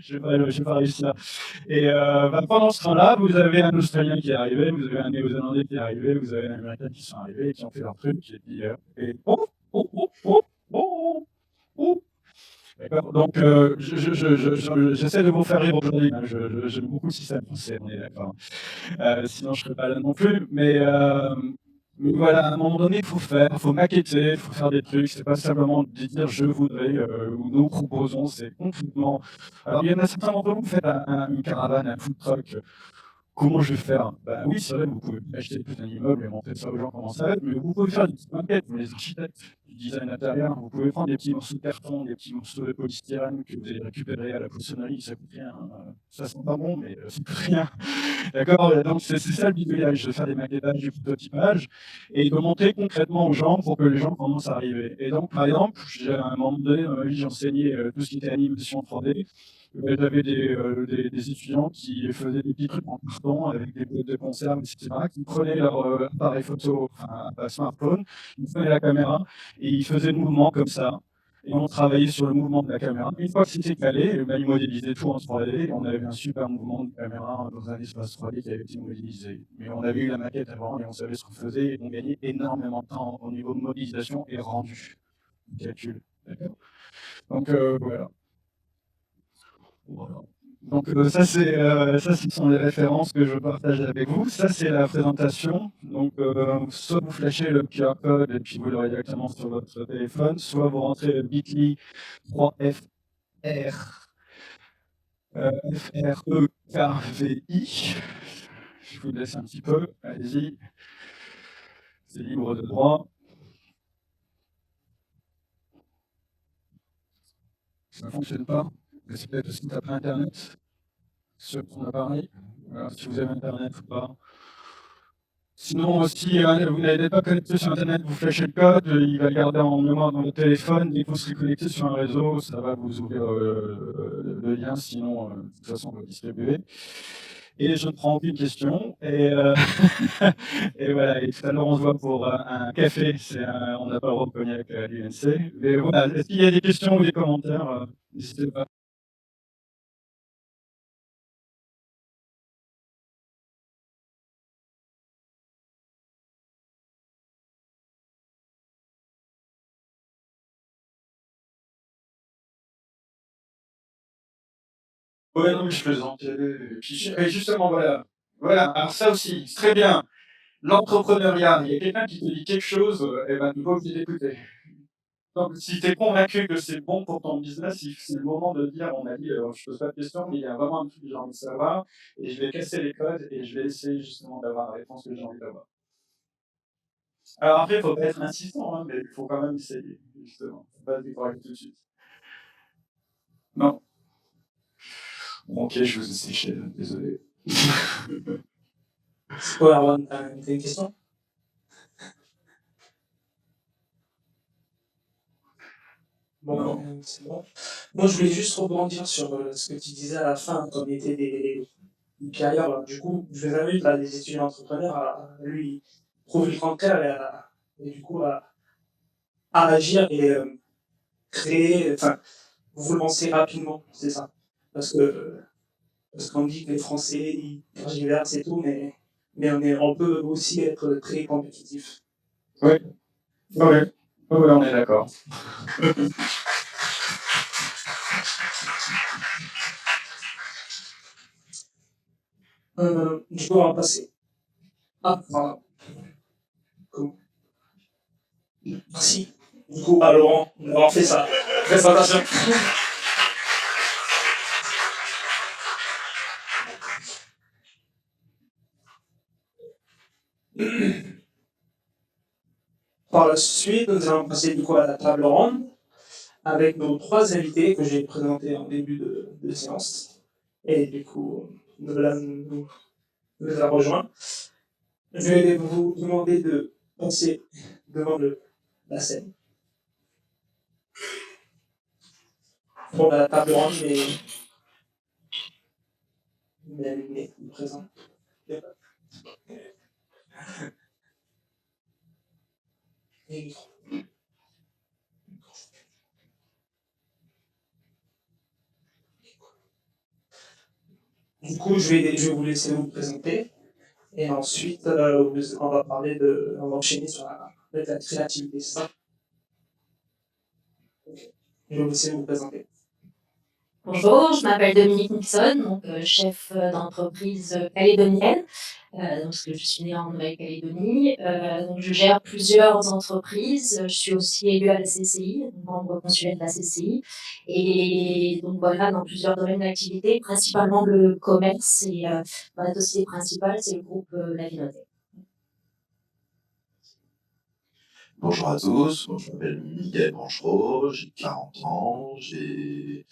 Je vais pas réussir. Et pendant ce temps-là, vous avez un Australien qui est arrivé, vous avez un Néo-Zélandais qui est arrivé, vous avez un Américain qui sont arrivés, qui ont fait leur truc, et puis D'accord. Donc, j'essaie de vous faire rire aujourd'hui. Hein. J'aime beaucoup le système français, on est d'accord. Sinon, je ne serais pas là non plus. Mais voilà, à un moment donné, il faut faire, il faut maqueter, il faut faire des trucs. C'est pas simplement de dire je voudrais ou nous proposons. C'est complètement. Alors, il y en a certains d'entre vous qui faites une caravane, un food truck. Comment je vais faire? Ben oui, c'est vrai, vous pouvez acheter tout un immeuble et monter ça aux gens comment ça va être, mais vous pouvez faire des petites maquettes, vous les architectes du design intérieur, vous pouvez prendre des petits morceaux de carton, des petits morceaux de polystyrène que vous allez récupérer à la poissonnerie, ça coûte rien, ça sent pas bon, mais ça coûte rien. D'accord? Donc c'est ça le bidouillage, de faire des maquettages, du prototypage, et de montrer concrètement aux gens pour que les gens commencent à arriver. Et donc, par exemple, à un moment donné dans ma vie, j'enseignais tout ce qui était animation 3D. J'avais des étudiants qui faisaient des petits trucs en carton avec des boîtes de conserve, etc., qui prenaient leur appareil photo, enfin smartphone, ils prenaient la caméra et ils faisaient le mouvement comme ça. Et on travaillait sur le mouvement de la caméra. Une fois que c'était calé, ils modélisaient tout en 3D et on avait un super mouvement de caméra dans un espace 3D qui avait été modélisé. Mais on avait eu la maquette avant et on savait ce qu'on faisait et on gagnait énormément de temps au niveau de modélisation et rendu du calcul. Donc voilà. Donc ça, ce sont les références que je partage avec vous. Ça, c'est la présentation. Donc, soit vous flashez le QR code et puis vous l'aurez directement sur votre téléphone, soit vous rentrez le bit.ly 3FR FREKVI. Je vous laisse un petit peu. Allez-y. C'est libre de droit. Ça ne fonctionne pas. C'est peut-être parce que tu n'as pas Internet. sur son appareil, si vous avez Internet ou pas. Sinon, si vous n'êtes pas connecté sur Internet, vous flashez le code, il va le garder en mémoire dans votre téléphone. Dès que vous serez connecté sur un réseau, ça va vous ouvrir le lien, sinon, de toute façon, on va distribuer. Et je ne prends aucune question. Et, et voilà, et tout à l'heure, on se voit pour un café. On n'a pas le droit de cognac à l'UNC. Mais voilà, est-ce qu'il y a des questions ou des commentaires? N'hésitez pas. Ouais, non, mais je plaisante. Et justement, voilà. Voilà, alors ça aussi, c'est très bien. L'entrepreneuriat, il y a quelqu'un qui te dit quelque chose, et ben, tu vas obligé d'écouter. Donc, si tu es convaincu que c'est bon pour ton business, c'est le moment de dire, on m'a dit, je pose pas de questions, mais il y a vraiment un truc que j'ai envie de savoir, et je vais casser les codes, et je vais essayer justement d'avoir la réponse que j'ai envie d'avoir. Alors après, il ne faut pas être insistant, hein, mais il faut quand même essayer, justement. Il ne faut pas se décourager tout de suite. Non. Bon, ok, je vous ai séché, désolé. C'est quoi, Erwan? T'as une question? Bon, c'est bon. Moi, je voulais juste rebondir sur ce que tu disais à la fin, comme était des carrières. Là. Du coup, je vais inviter là, des étudiants entrepreneurs à lui prouver le contraire et du coup à agir et créer, enfin, vous lancer rapidement, c'est ça. Parce qu'on dit que les Français, ils tergiversent et tout, mais on peut aussi être très compétitif. Oui, oui, on est d'accord. Du coup, on va passer. Ah, pardon. Comment? Merci. Du coup, à Laurent, d'avoir fait sa présentation. Par la suite, nous allons passer du coup à la table ronde avec nos 3 invités que j'ai présentés en début de séance. Et du coup, nous a rejoint. Je vais vous demander de passer devant la scène. Pour la table ronde, mais présent. Et du coup, je vais vous laisser vous présenter. Et ensuite, on va enchaîner avec la créativité, c'est ça? Okay. Je vais vous laisser vous présenter. Bonjour, je m'appelle Dominique Nixon, donc chef d'entreprise calédonienne, parce que je suis née en Nouvelle-Calédonie. Donc je gère plusieurs entreprises. Je suis aussi élue à la CCI, membre consulaire de la CCI, et donc voilà, dans plusieurs domaines d'activité, principalement le commerce et ma société principale, c'est le groupe La Vinothèque. Bonjour à tous, moi, je m'appelle Miguel Branchereau, j'ai 40 ans, j'ai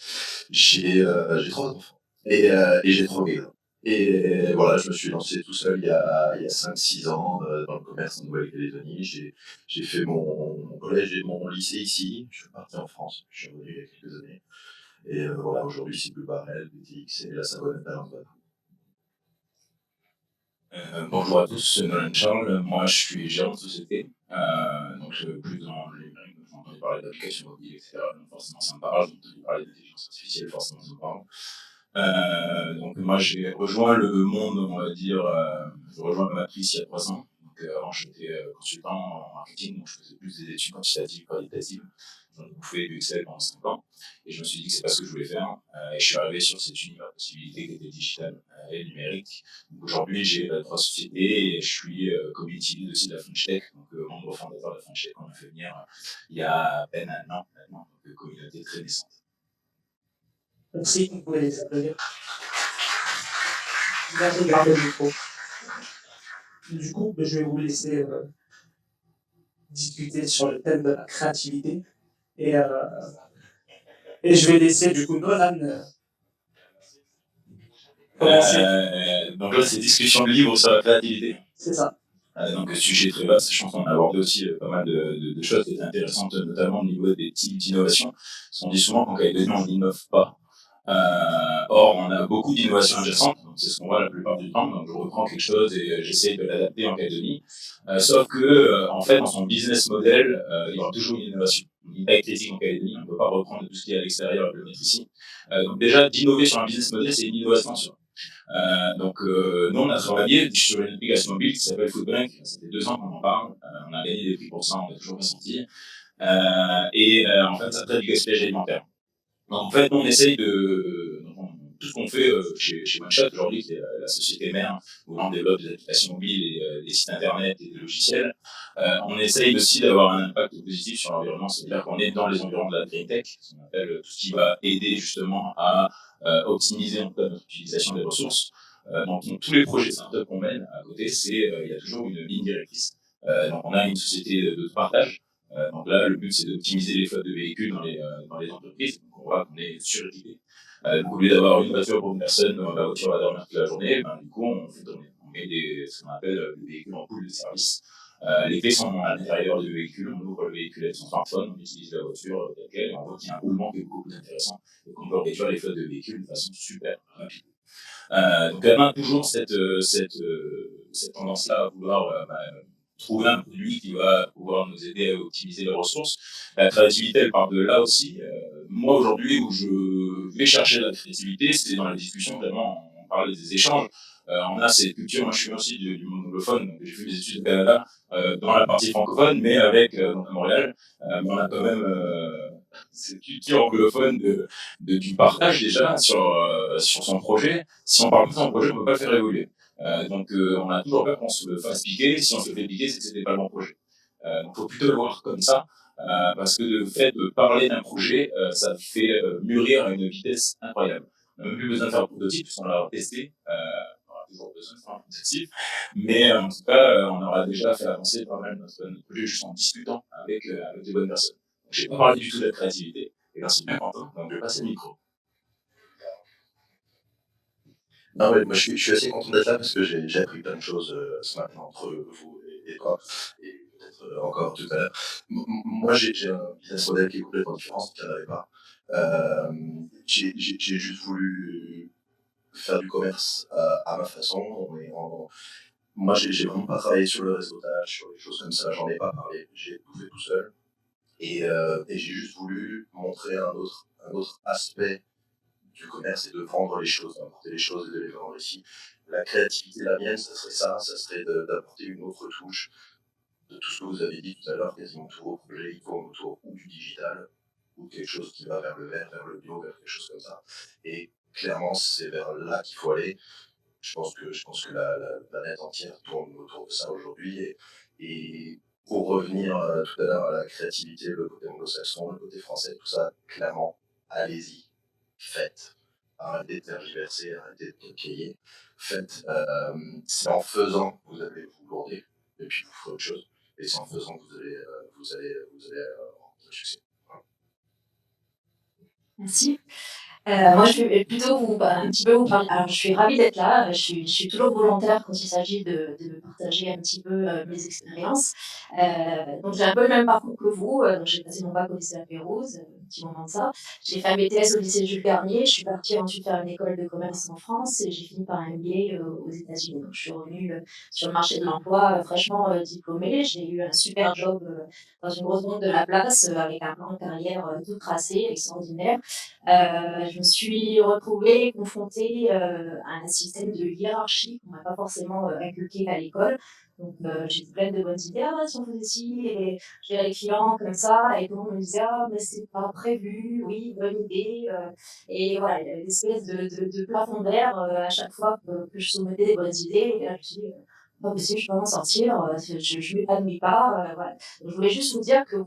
3 enfants et j'ai 3 gars. Et voilà, je me suis lancé tout seul il y a 5-6 ans dans le commerce en Nouvelle-Calédonie. J'ai fait mon collège et mon lycée ici, je suis parti en France, je suis revenu il y a quelques années. Et voilà, aujourd'hui c'est Bleu Barrel, BTX et la Savonnette à Lambeau. Bonjour à tous, c'est Nolan Charles. Moi, je suis gérant de société, donc plus dans le numérique. J'ai entendu parler d'applications mobiles, etc. Donc forcément, ça me parle. J'ai entendu parler d'intelligence artificielle, forcément, ça me parle. Donc moi, j'ai rejoint le monde, on va dire, je rejoins ma matrice il y a 3 ans. Donc avant, j'étais consultant en marketing, donc je faisais plus des études quantitatives, qualitatives. J'en ai bouffé du Excel pendant 5 ans. Et je me suis dit que c'est pas ce que je voulais faire. Et je suis arrivé sur cette univers de possibilités qui était digitale et numérique. Donc aujourd'hui, j'ai 3 sociétés et je suis community lead aussi de la French Tech, donc membre fondateur de la French Tech qu'on a fait venir il y a à peine 1 an maintenant, donc communauté très naissante. Merci, vous pouvez les applaudir. Merci de garder le micro. Du coup, je vais vous laisser discuter sur le thème de la créativité. Et je vais laisser du coup Nolan Donc là, c'est discussion de livre sur la créativité. C'est ça. Donc, sujet très vaste, je pense qu'on a abordé aussi pas mal de choses qui étaient intéressantes, notamment au niveau des types d'innovation. Parce qu'on dit souvent qu'en Calédonie, on n'innove pas. Or, on a beaucoup d'innovations adjacentes, donc c'est ce qu'on voit la plupart du temps. Donc, je reprends quelque chose et j'essaie de l'adapter en Calédonie. Sauf que, en fait, dans son business model, il y aura toujours une innovation. Une taille critique en Calédonie, on ne peut pas reprendre tout ce qui est à l'extérieur et le mettre ici. Donc, déjà, d'innover sur un business model, c'est une innovation sur. Nous, on a travaillé sur une application mobile qui s'appelle Foodbank. Ça fait 2 ans qu'on en parle. On a gagné des prix pour ça, on n'a toujours pas sorti. En fait, ça traite du gaspillage alimentaire. Donc, en fait, nous, on essaye tout ce qu'on fait chez OneShot aujourd'hui, qui est la société mère, où on développe des applications mobiles et des sites internet et des logiciels, on essaye aussi d'avoir un impact positif sur l'environnement, c'est-à-dire qu'on est dans les environnements de la green tech, ce qu'on appelle tout ce qui va aider justement à optimiser en tout cas notre utilisation des ressources. Donc tous les projets startup qu'on mène à côté, il y a toujours une ligne directrice. Donc on a une société de partage. Donc là, le but c'est d'optimiser les flottes de véhicules dans les entreprises. Donc on voit qu'on est suréquipé. Donc au lieu d'avoir une voiture pour une personne, la voiture va dormir toute la journée, du coup on met ce qu'on appelle le véhicule en pool de service. Les clés sont à l'intérieur du véhicule, on ouvre le véhicule avec son smartphone, on utilise la voiture telle quelle, et on voit qu'il y a un roulement qui est beaucoup plus intéressant et qu'on peut réduire les flottes de véhicules de façon super rapide. Donc il y a toujours cette tendance-là à vouloir trouver un produit qui va pouvoir nous aider à optimiser les ressources. La créativité, elle part de là aussi. Moi, aujourd'hui, où je vais chercher la créativité, c'est dans la discussion, vraiment, on parlait des échanges. On a cette culture, moi je suis aussi du monde anglophone, donc j'ai fait des études au Canada dans la partie francophone, mais donc à Montréal, mais on a quand même cette culture anglophone du partage déjà sur son projet. Si on parle pas de son projet, on ne peut pas le faire évoluer. On a toujours peur qu'on se le fasse piquer. Si on se le fait piquer, c'est que c'était pas le bon projet. Donc faut plutôt le voir comme ça, parce que le fait de parler d'un projet, ça fait mûrir à une vitesse incroyable. On n'a même plus besoin de faire un prototype, puisqu'on l'a testé. On aura toujours besoin de faire un prototype, mais en tout cas, on aura déjà fait avancer pas mal notre projet juste en discutant avec des bonnes personnes. Donc j'ai pas parlé du tout de la créativité, et là c'est bien content, donc je vais passer le micro. Non, mais moi je suis assez content d'être là parce que j'ai appris plein de choses ce matin entre vous et toi, et peut-être encore tout à l'heure. Moi j'ai un business model qui est complètement différent, c'est qu'il n'y en avait pas. J'ai juste voulu faire du commerce à ma façon. Moi j'ai vraiment pas travaillé sur le réseautage, sur des choses comme ça, j'en ai pas parlé, j'ai tout fait tout seul. Et j'ai juste voulu montrer un autre aspect du commerce et de vendre les choses, d'apporter les choses et de les vendre ici. La créativité, la mienne, ça serait d'apporter une autre touche de tout ce que vous avez dit tout à l'heure. Quasiment tous vos projets, ils tournent autour ou du digital, ou quelque chose qui va vers le vert, vers le bio, vers quelque chose comme ça. Et clairement, c'est vers là qu'il faut aller. Je pense que la planète entière tourne autour de ça aujourd'hui. Et pour revenir tout à l'heure à la créativité, le côté anglo-saxon, le côté français, tout ça, clairement, allez-y. Faites. Arrêtez de tergiverser, arrêtez de cahier. Faites. C'est en faisant que vous allez vous lourder, et puis vous ferez autre chose. Et c'est en faisant que vous allez rencontrer le succès. Voilà. Merci. Moi, je vais plutôt un petit peu vous parler. Alors, je suis ravie d'être là. Je suis toujours volontaire quand il s'agit de partager un petit peu mes expériences. Donc, j'ai un peu le même parcours que vous. Donc, j'ai passé mon bac au lycée La Pérouse, un petit moment de ça. J'ai fait un BTS au lycée Jules Garnier. Je suis partie ensuite faire une école de commerce en France et j'ai fini par un MBA aux États-Unis. Donc, je suis revenue sur le marché de l'emploi fraîchement diplômée. J'ai eu un super job dans une grosse banque de la place avec un plan de carrière tout tracé, extraordinaire. Je me suis retrouvée confrontée à un système de hiérarchie qu'on m'a pas forcément inculqué à l'école. Donc, j'étais pleine de bonnes idées. Ah, si on faisait ci, et je gérais les clients comme ça, et tout le monde me disait, ah, mais c'est pas prévu, oui, bonne idée. Et voilà, il y avait une espèce de plafond d'air à chaque fois que je soumettais des bonnes idées. Et là, je me suis dit, pas possible, je peux m'en sortir, je m'épanouis pas. Voilà. Donc, je voulais juste vous dire que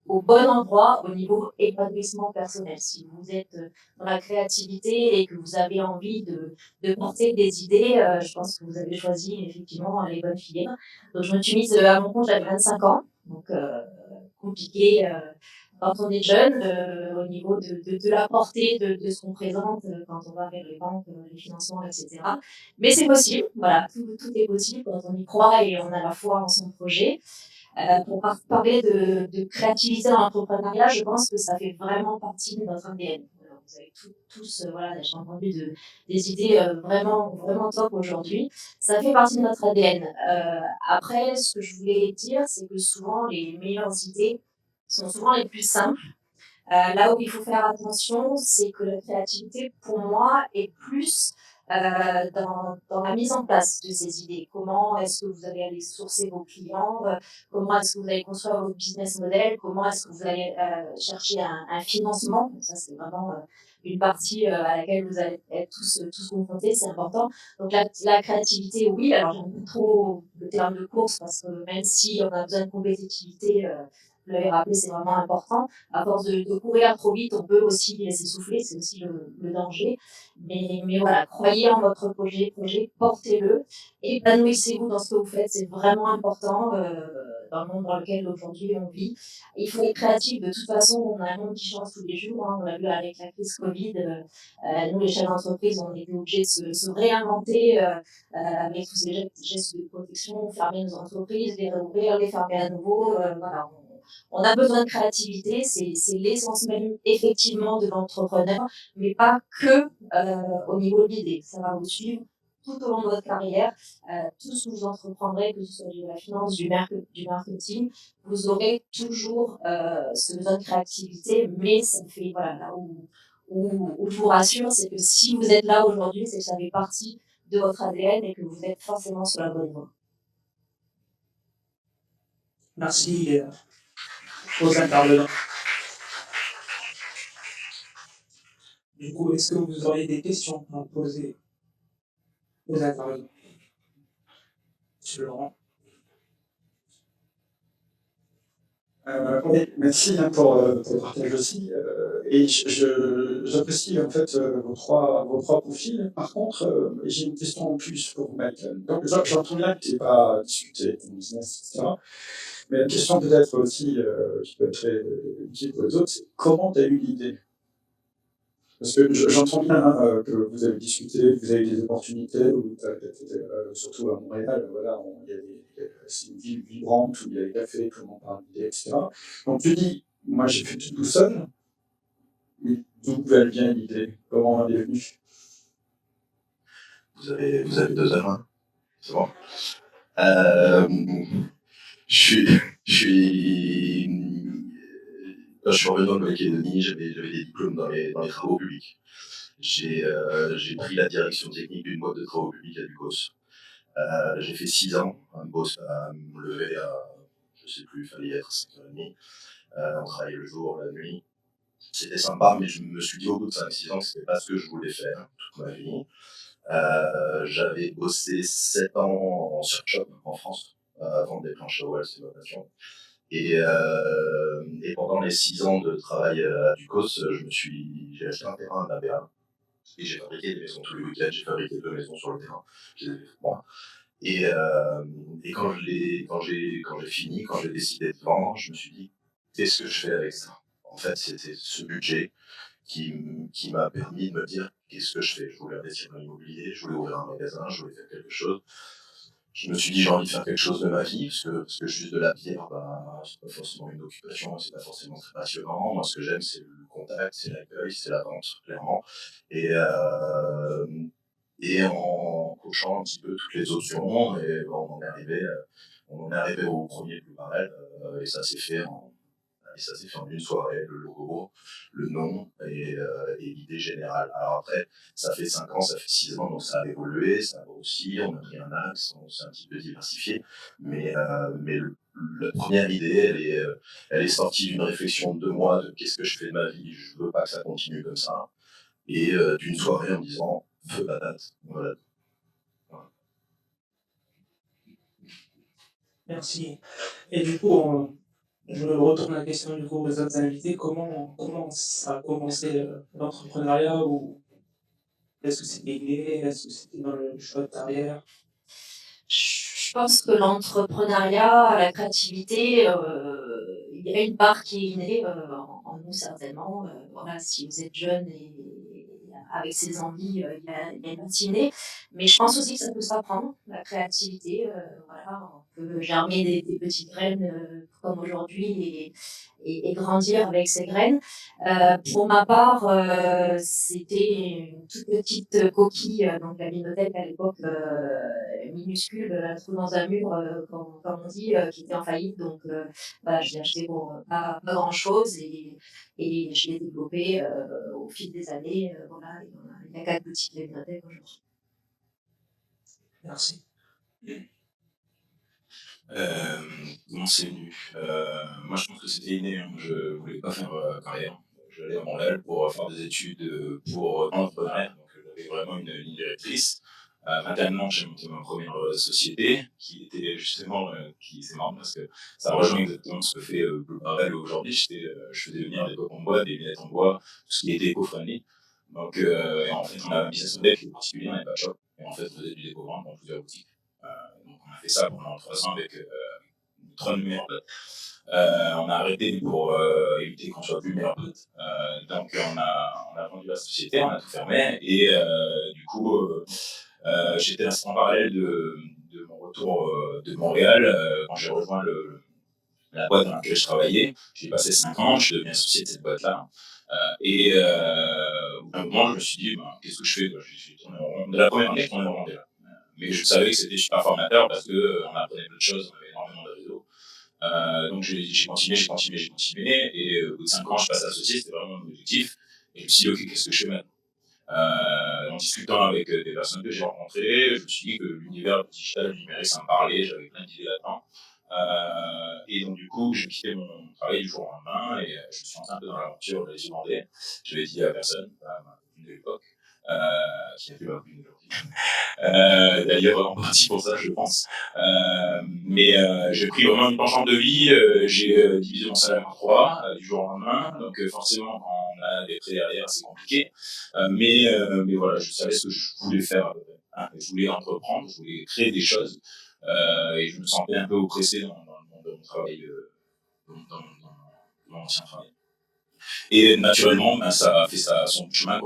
au bon endroit au niveau épanouissement personnel. Si vous êtes dans la créativité et que vous avez envie de porter des idées, je pense que vous avez choisi effectivement les bonnes filières. Donc je me suis mise à mon compte, j'avais 25 ans, donc compliqué quand on est jeune, au niveau de la portée de ce qu'on présente quand on va vers les banques, les financements, etc. Mais c'est possible, voilà, tout est possible quand on y croit et on a la foi en son projet. Pour parler de créativité dans l'entrepreneuriat, je pense que ça fait vraiment partie de notre ADN. Vous avez tous, voilà, j'ai entendu des idées vraiment top aujourd'hui. Ça fait partie de notre ADN. Après, ce que je voulais dire, c'est que souvent, les meilleures idées sont souvent les plus simples. Là où il faut faire attention, c'est que la créativité, pour moi, est plus dans la mise en place de ces idées. Comment est-ce que vous allez aller sourcer vos clients, comment est-ce que vous allez construire votre business model, comment est-ce que vous allez chercher un financement. Donc ça, c'est vraiment une partie à laquelle vous allez être tous confrontés, c'est important. Donc la créativité, oui, alors j'aime pas trop le terme de course parce que même si on a besoin de compétitivité, vous l'avez rappelé, c'est vraiment important. À force de courir trop vite, on peut aussi s'essouffler, c'est aussi le danger. Mais voilà, croyez en votre projet, portez-le, épanouissez-vous dans ce que vous faites, c'est vraiment important dans le monde dans lequel aujourd'hui on vit. Il faut être créatif, de toute façon, on a un monde qui change tous les jours, hein, on l'a vu avec la crise Covid, nous les chefs d'entreprise, on était obligés de se réinventer avec tous ces gestes de protection, fermer nos entreprises, les réouvrir, les fermer à nouveau, voilà. On a besoin de créativité, c'est l'essence même effectivement de l'entrepreneur, mais pas que au niveau de l'idée. Ça va vous suivre tout au long de votre carrière. Tout ce que vous entreprendrez, que ce soit de la finance, du marketing, vous aurez toujours ce besoin de créativité, mais ça fait, voilà, là où je vous rassure, c'est que si vous êtes là aujourd'hui, c'est que ça fait partie de votre ADN et que vous êtes forcément sur la bonne voie. Merci aux intervenants. Du coup, est-ce que vous auriez des questions à poser aux intervenants? Monsieur Laurent. Oui, merci pour le partage aussi. Et j'apprécie en fait vos trois profils. Par contre, j'ai une question en plus pour Michael. Donc j'entends bien que tu n'es pas discuté de ton business, etc. Mais la question peut-être aussi qui peut être très utile pour les autres, c'est comment tu as eu l'idée? Parce que j'entends bien que vous avez discuté, que vous avez eu des opportunités, surtout à Montréal, voilà, c'est une ville vibrante où il y a des cafés, tout le monde parle d'idées, etc. Donc tu dis, moi j'ai fait tout seul, mais d'où elle vient l'idée? Comment elle est venue? Vous avez 2 heures, hein? C'est bon. Quand je suis revenu en Nouvelle-Calédonie, j'avais des diplômes dans les travaux publics. J'ai pris la direction technique d'une boîte de travaux publics à Ducos. J'ai fait 6 ans, un boss à me lever à, je sais plus, il fallait y être 5h30. On travaillait le jour, la nuit. C'était sympa, mais je me suis dit au bout de 5-6 ans que c'était pas ce que je voulais faire toute ma vie. J'avais bossé 7 ans en surshop en France, à vendre des planches à voile, c'est ma passion. Et pendant les 6 ans de travail à Ducos, j'ai acheté un terrain à la et j'ai fabriqué des maisons tous les week-ends, j'ai fabriqué 2 maisons sur le terrain. Je les ai fait pour moi. Et quand j'ai fini, quand j'ai décidé de vendre, je me suis dit, qu'est-ce que je fais avec ça? En fait, c'était ce budget qui m'a permis de me dire, qu'est-ce que je fais? Je voulais investir dans l'immobilier, je voulais ouvrir un magasin, je voulais faire quelque chose. Je me suis dit, j'ai envie de faire quelque chose de ma vie, parce que juste de la pierre, bah, c'est pas forcément une occupation, c'est pas forcément très passionnant. Moi, ce que j'aime, c'est le contact, c'est l'accueil, c'est la vente, clairement. Et en cochant un petit peu toutes les options, et on en est arrivé au premier plus pareil, et ça s'est fait en une soirée, le logo, le nom et l'idée générale. Alors après, ça fait 5 ans, ça fait 6 ans, donc ça a évolué, ça a grossi, on a pris un axe, on s'est un petit peu diversifié, mais la première idée, elle est sortie d'une réflexion de 2 mois de qu'est-ce que je fais de ma vie, je veux pas que ça continue comme ça, et d'une soirée en me disant feu patate, voilà. Merci. Et du coup, je retourne la question du coup aux autres invités. Comment ça a commencé l'entrepreneuriat, ou est-ce que c'était inné, est-ce que c'était dans le choix de carrière? Je pense que l'entrepreneuriat, la créativité, il il y a une part qui est innée en nous certainement. Voilà, si vous êtes jeune et avec ses envies, il y a une partie innée. Mais je pense aussi que ça peut s'apprendre, la créativité. Voilà, on peut germer des petites graines comme aujourd'hui et grandir avec ces graines. Pour ma part, c'était une toute petite coquille, donc la bibliothèque à l'époque minuscule, un trou dans un mur, comme on dit, qui était en faillite. Donc voilà, je l'ai acheté pour pas grand-chose et je l'ai développé au fil des années. Voilà, il y a 4 boutiques de bibliothèque aujourd'hui. Merci. Comment c'est venu moi, je pense que c'était inné. Hein. Je voulais pas faire carrière. J'allais à Montréal pour faire des études pour l'entrepreneuriat. Donc, j'avais vraiment une ligne directrice. Mentalement, j'ai monté ma première société qui était justement, c'est marrant parce que ça rejoint exactement ce que fait Blue Barrel aujourd'hui. Je faisais venir des coques en bois, des lunettes en bois, tout ce qui était éco-friendly. Donc, et en fait, on avait un business model qui était particulier, on n'avait pas de shop. Et en fait, on faisait du déco-vente dans plusieurs boutiques. Donc, on a fait ça pendant 3 ans avec 3 de meilleurs potes. On a arrêté pour éviter qu'on soit plus meilleurs potes. Donc, on a vendu la société, on a tout fermé. Et du coup, j'étais en parallèle de mon retour de Montréal. Quand j'ai rejoint la boîte dans laquelle je travaillais, j'ai passé 5 ans, je suis devenu associé de cette boîte-là. Et au bout d'un moment, je me suis dit, qu'est-ce que je fais? J'ai tourné en rond. De la première année, je tournais en rond déjà. Mais je savais que c'était super formateur parce qu'on apprenait plein de choses, on avait énormément de réseaux. Donc j'ai continué. Et au bout de 5 ans, je passe associé, c'était vraiment mon objectif. Et je me suis dit, ok, qu'est-ce que je fais maintenant? En discutant avec des personnes que j'ai rencontrées, je me suis dit que l'univers digital, du numérique, ça me parlait, j'avais plein d'idées là-dedans. Et donc du coup, j'ai quitté mon travail du jour au lendemain et je me suis lancé un peu dans l'aventure des Irlandais. Je l'ai dit à personne, à ma copine de l'époque, qui n'a plus ma copine aujourd'hui. D'ailleurs, en partie pour ça, je pense. Mais j'ai pris vraiment une penchante de vie. J'ai divisé mon salaire en 3 du jour au lendemain. Donc forcément, quand on a des prêts derrière, c'est compliqué. Mais voilà, je savais ce que je voulais faire. Hein. Je voulais entreprendre, je voulais créer des choses. Et je me sentais un peu oppressé dans le monde de mon travail, dans mon ancien travail. Et naturellement, ça a fait son chemin.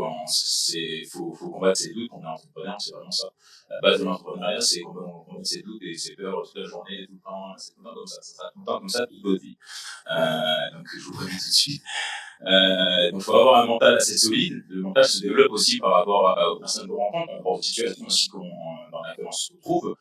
Il faut combattre ses doutes. Quand on est entrepreneur, c'est vraiment ça. La base de l'entrepreneuriat, c'est qu'on combattre ses doutes et ses peurs toute la journée, tout le temps. C'est tout le temps comme ça. Ça sera tout le temps comme ça toute votre vie. Donc, je vous préviens tout de suite. Donc, il faut avoir un mental assez solide. Le mental se développe aussi par rapport aux personnes qu'on rencontre, par rapport aux situations aussi dans lesquelles on se retrouve.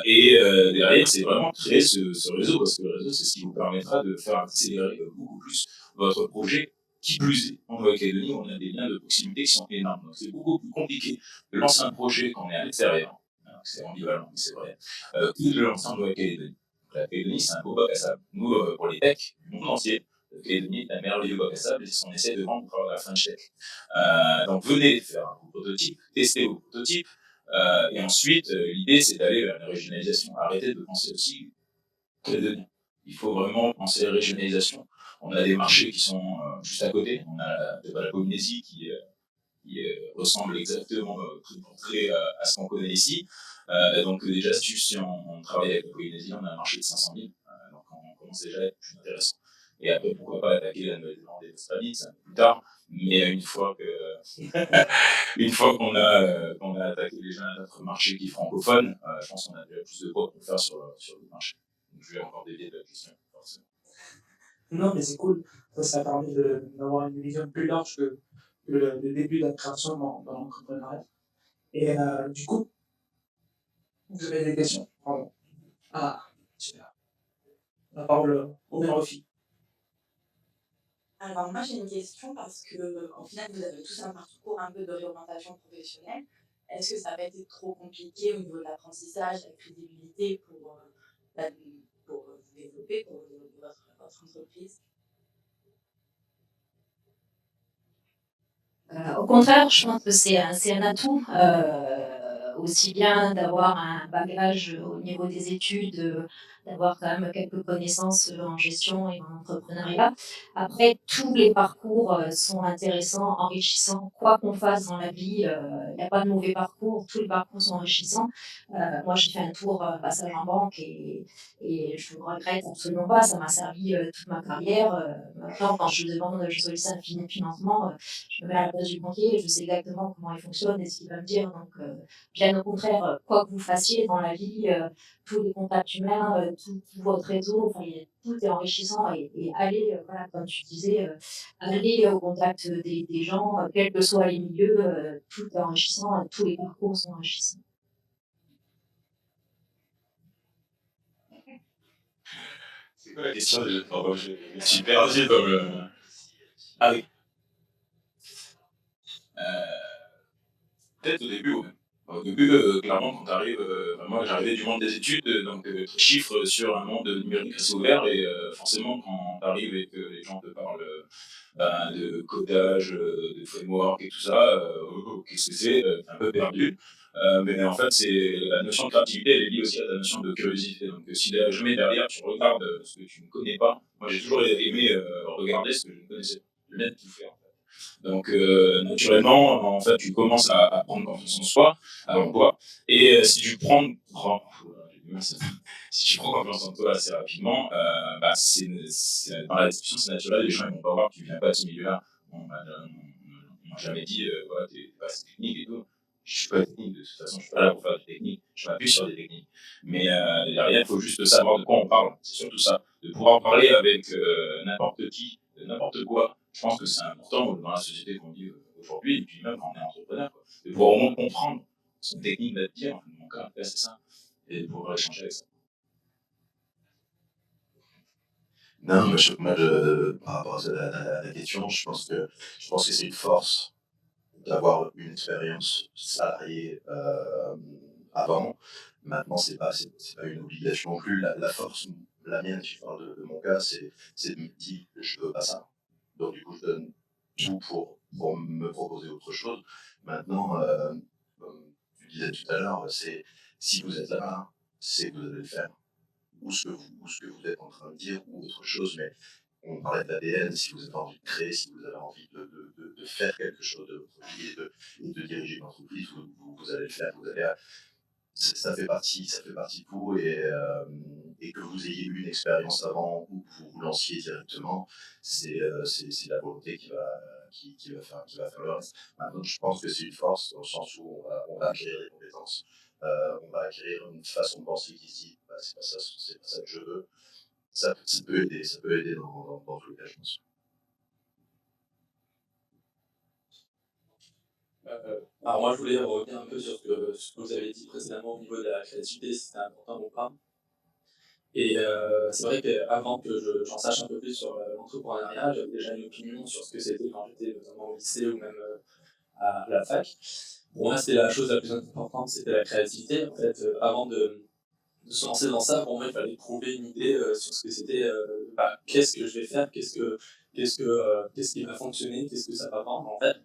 Et derrière, c'est vraiment créer ce réseau, parce que le réseau, c'est ce qui vous permettra de faire accélérer beaucoup plus votre projet. Qui plus est, en Nouvelle-Calédonie, on a des liens de proximité qui sont énormes. Donc, c'est beaucoup plus compliqué de lancer un projet quand on est à l'extérieur. C'est ambivalent, mais c'est vrai. Que de le lancer en Nouvelle-Calédonie. La Calédonie, c'est un beau bac à sable. Nous, pour les techs du monde entier, la Calédonie est un merveilleux bac à sable et c'est ce qu'on essaie de vendre pour la French Tech. Donc, venez faire un prototype, testez vos prototypes. Et ensuite, l'idée, c'est d'aller vers la régionalisation. Arrêtez de penser aussi Calédonie. Il faut vraiment penser à la régionalisation. On a des marchés qui sont juste à côté. On a la Polynésie qui ressemble exactement très à ce qu'on connaît ici. Donc déjà, si on travaille avec la Polynésie, on a un marché de 500 000. Donc on commence déjà à être plus intéressant. Et après, pourquoi pas attaquer la Nouvelle-Zélande et l'Australie, c'est un peu plus tard. Mais une fois qu'on a attaqué déjà notre marché qui est francophone, je pense qu'on a déjà plus de poids pour faire sur le marché. Donc je vais encore dévier de la question, forcément. Non, mais c'est cool. Ça permet d'avoir une vision plus large que le début de la création dans l'entrepreneuriat. Et du coup, vous avez des questions? Pardon. Ah, super. La parole au Mérofi. Alors moi j'ai une question parce que au final vous avez tous un parcours un peu de réorientation professionnelle. Est-ce que ça n'a pas été trop compliqué au niveau de l'apprentissage, de la crédibilité pour vous développer, pour développer votre entreprise? Au contraire, je pense que c'est un atout, aussi bien d'avoir un bagage au niveau des études, d'avoir quand même quelques connaissances en gestion et en entrepreneuriat. Après, tous les parcours sont intéressants, enrichissants, quoi qu'on fasse dans la vie, il n'y a pas de mauvais parcours, tous les parcours sont enrichissants. Moi, j'ai fait un tour passage en banque et je ne regrette absolument pas, ça m'a servi toute ma carrière. Maintenant, quand je demande, je sollicite un financement, je me mets à la place du banquier, je sais exactement comment il fonctionne et ce qu'il va me dire. Donc, bien au contraire, quoi que vous fassiez dans la vie, tous les contacts humains, tout votre réseau, enfin, tout est enrichissant et allez, voilà, comme tu disais, aller au contact des gens, quels que soient les milieux, tout est enrichissant, tous les parcours sont enrichissants. C'est quoi la question déjà? Pardon, je me suis perdu dans le... Ah oui. Peut-être au début, ouais. Au début, clairement, quand tu arrives, moi j'arrivais du monde des études, donc chiffres sur un monde numérique assez ouvert, et forcément, quand tu arrives et que les gens te parlent de codage, de framework et tout ça, qu'est-ce que c'est? T'es un peu perdu. Mais en fait, c'est la notion de créativité, elle est liée aussi à la notion de curiosité. Donc, si jamais derrière tu regardes ce que tu ne connais pas, moi j'ai toujours aimé regarder ce que je ne connaissais pas, je venais de tout faire. Donc, naturellement, en fait, tu commences à prendre confiance en soi, avant toi. Et si tu prends confiance en toi assez rapidement, dans la discussion, c'est naturel, les gens ils vont pas voir que tu viens pas de ce milieu-là. On m'a jamais dit, voilà, t'es pas assez technique et tout. Je suis pas technique, de toute façon, je suis pas là pour faire des techniques, je m'appuie sur des techniques. Mais derrière, il faut juste savoir de quoi on parle, c'est surtout ça. De pouvoir parler avec n'importe qui, de n'importe quoi. Je pense que c'est important dans la société qu'on vit aujourd'hui, et puis même quand on est entrepreneur, quoi. De pouvoir au moins comprendre son technique d'être, en mon cas, c'est ça, et de pouvoir échanger avec ça. Non, moi, par rapport à la question, je pense que c'est une force d'avoir une expérience salariée avant. Maintenant, c'est pas une obligation non plus. La force, la mienne, si je parle de mon cas, c'est de me dire je veux pas ça. Donc du coup, je donne tout pour me proposer autre chose. Maintenant, comme tu disais tout à l'heure, c'est si vous êtes là-bas, c'est que vous allez le faire. Ou ce que vous êtes en train de dire, ou autre chose, mais on parlait de l'ADN, si vous avez envie de créer, si vous avez envie de faire quelque chose de votre vie et de diriger une entreprise, vous allez le faire, ça fait partie de vous, et que vous ayez eu une expérience avant ou que vous vous lanciez directement, c'est la volonté qui va faire le reste. Maintenant, je pense que c'est une force dans le sens où on va acquérir des compétences. On va acquérir une façon de penser qui se dit c'est pas ça que je veux. Ça peut aider dans tous les cas, je pense. Alors moi je voulais revenir un peu sur ce que vous avez dit précédemment au niveau de la créativité, si c'était important ou pas. Et c'est vrai qu'avant que j'en sache un peu plus sur l'entrepreneuriat, j'avais déjà une opinion sur ce que c'était quand j'étais notamment au lycée ou même à la fac. Pour moi, c'était la chose la plus importante, c'était la créativité. En fait, avant de se lancer dans ça, pour moi, il fallait trouver une idée sur ce que c'était, qu'est-ce que je vais faire, qu'est-ce qui va fonctionner, qu'est-ce que ça va vendre, en fait.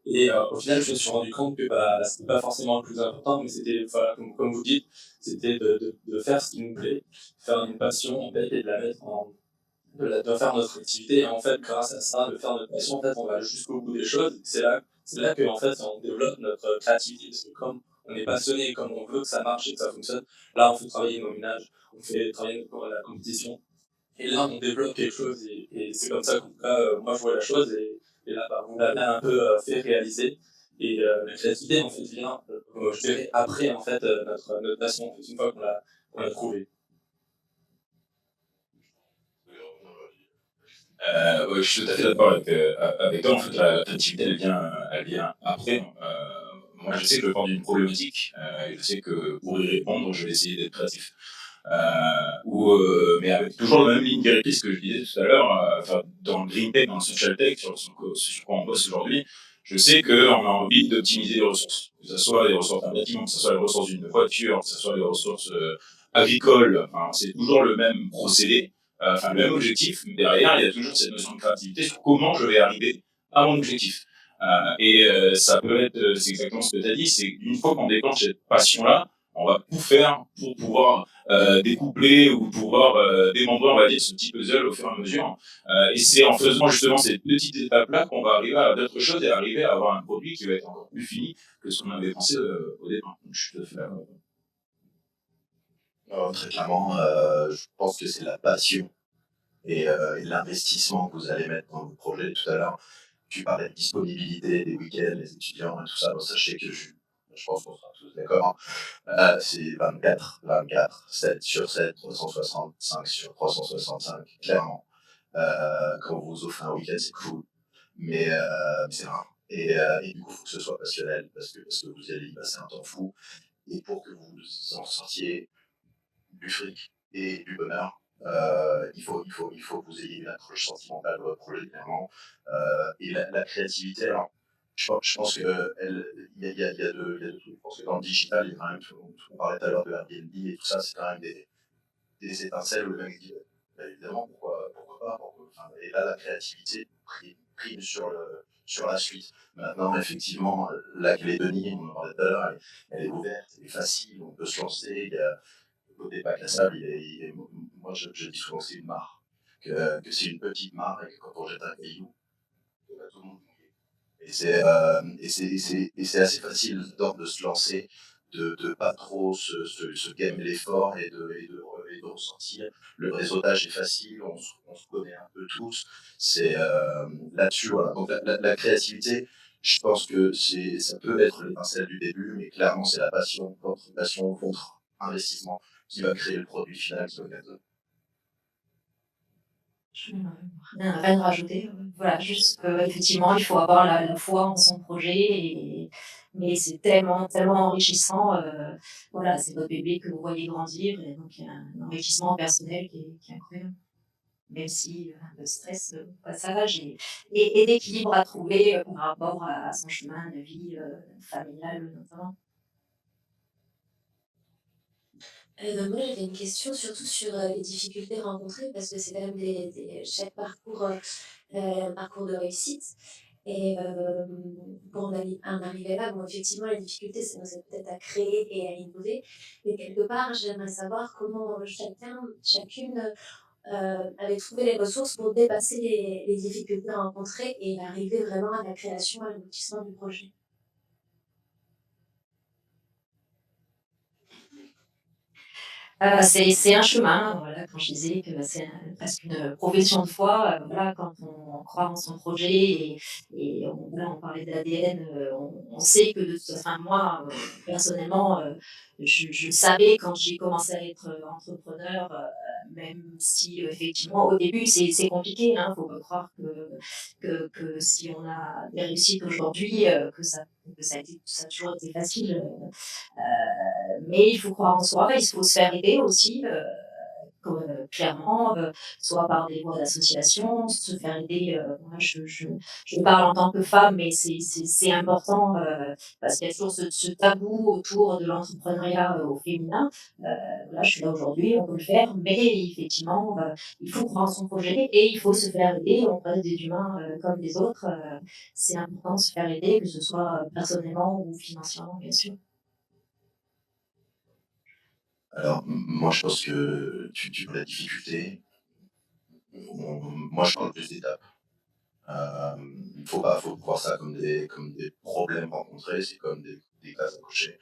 Et au final, je me suis rendu compte que c'était pas forcément le plus important, mais c'était, voilà, comme vous dites, c'était de faire ce qui nous plaît, faire une passion, en fait, et de la mettre de faire notre activité. Et en fait, grâce à ça, de faire notre passion, en fait, on va jusqu'au bout des choses. C'est là que, en fait, on développe notre créativité, parce que comme on est passionné, comme on veut que ça marche et que ça fonctionne, là, on fait travailler nos ménages, on fait travailler la compétition. Et là, on développe quelque chose, et c'est comme ça qu'en tout cas, moi, je vois la chose, et là, on l'avait un peu fait réaliser. Et la créativité, en fait, vient, je dirais, après, en fait, notre passion, en fait, une fois qu'on l'a trouvée. Ouais, je suis tout à fait d'accord avec toi. En fait, la créativité, elle vient après. Moi, je sais que je pars d'une problématique, et je sais que pour y répondre, je vais essayer d'être créatif. Mais avec toujours la même ligne directrice que je disais tout à l'heure, dans le green tech, dans le social tech, sur quoi on bosse aujourd'hui, je sais qu'on a envie d'optimiser les ressources, que ce soit les ressources d'un bâtiment, que ce soit les ressources d'une voiture, que ce soit les ressources agricoles. Enfin, c'est toujours le même procédé, le même objectif, mais derrière il y a toujours cette notion de créativité sur comment je vais arriver à mon objectif. Ça peut être, c'est exactement ce que tu as dit, c'est une fois qu'on déclenche cette passion-là, on va tout faire pour pouvoir découpler ou pouvoir démembrer, on va dire, ce petit puzzle au fur et à mesure. Et c'est en faisant justement ces petites étapes-là qu'on va arriver à d'autres choses et arriver à avoir un produit qui va être encore plus fini que ce qu'on avait pensé au départ. Donc, je suis tout à fait d'accord. Très clairement, je pense que c'est la passion et l'investissement que vous allez mettre dans vos projets. Tout à l'heure, tu parlais de disponibilité des week-ends, les étudiants et tout ça. Bon, sachez que je pense qu'on sera tous d'accord. C'est 24, 7 sur 7, 365 sur 365, clairement. Quand vous offrez un week-end, c'est cool, mais c'est rare. Et du coup, il faut que ce soit passionnel parce que vous allez y passer un temps fou. Et pour que vous en sortiez du fric et du bonheur, il faut que vous ayez une approche sentimentale de votre projet, clairement. Et la créativité, alors, je pense qu'il y a deux trucs. Je pense que dans le digital, il y a quand même, on parlait tout à l'heure de Airbnb et tout ça, c'est quand même des étincelles où le mec dit, bah, évidemment, pourquoi pas. Enfin, et là, la créativité prime sur la suite. Maintenant, effectivement, la Calédonie, on en parlait tout à l'heure, elle est ouverte, elle est facile, on peut se lancer. Le côté bac à sable, moi je dis souvent que c'est une mare, que c'est une petite mare et que quand on jette un caillou, tout le monde mouille. Et c'est assez facile de se lancer, de pas trop se gamer l'effort et de ressentir. Le réseautage est facile, on se connaît un peu tous. C'est là-dessus, voilà. Donc la créativité, je pense que ça peut être l'étincelle du début, mais clairement c'est la passion, votre investissement qui va créer le produit final qui va gagner. Je n'ai rien à rajouter. Voilà, juste qu'effectivement, il faut avoir la foi en son projet. Mais c'est tellement, tellement enrichissant. Voilà, c'est votre bébé que vous voyez grandir. Et donc, il y a un enrichissement personnel qui est incroyable. Même si le stress au passage et d'équilibre à trouver par rapport à son chemin de vie familiale, notamment. Moi, j'avais une question surtout sur les difficultés rencontrées, parce que c'est quand même chaque parcours, un parcours de réussite. Et pour en arriver là, bon, effectivement, les difficultés, ça nous aide peut-être à créer et à innover. Mais quelque part, j'aimerais savoir comment chacune avait trouvé les ressources pour dépasser les difficultés rencontrées et arriver vraiment à la création, à l'aboutissement du projet. C'est un chemin, voilà, quand je disais que c'est presque une profession de foi, voilà, quand on croit en son projet et on parlait d'ADN, on sait que de toute façon, enfin, moi, personnellement, je savais quand j'ai commencé à être entrepreneur, même si effectivement au début c'est compliqué, hein, faut pas croire que si on a des réussites aujourd'hui, que ça a toujours été facile. Mais il faut croire en soi, il faut se faire aider aussi, clairement, soit par des voies d'association, se faire aider. Moi, je parle en tant que femme, mais c'est important parce qu'il y a toujours ce tabou autour de l'entrepreneuriat au féminin. Là, je suis là aujourd'hui, on peut le faire, mais effectivement, il faut croire en son projet et il faut se faire aider. On reste des humains comme des autres. C'est important de se faire aider, que ce soit personnellement ou financièrement, bien sûr. Alors, moi, je pense que tu vois la difficulté. Moi, je parle plus d'étapes. Il faut voir ça comme des problèmes rencontrés, c'est comme des cases à cocher.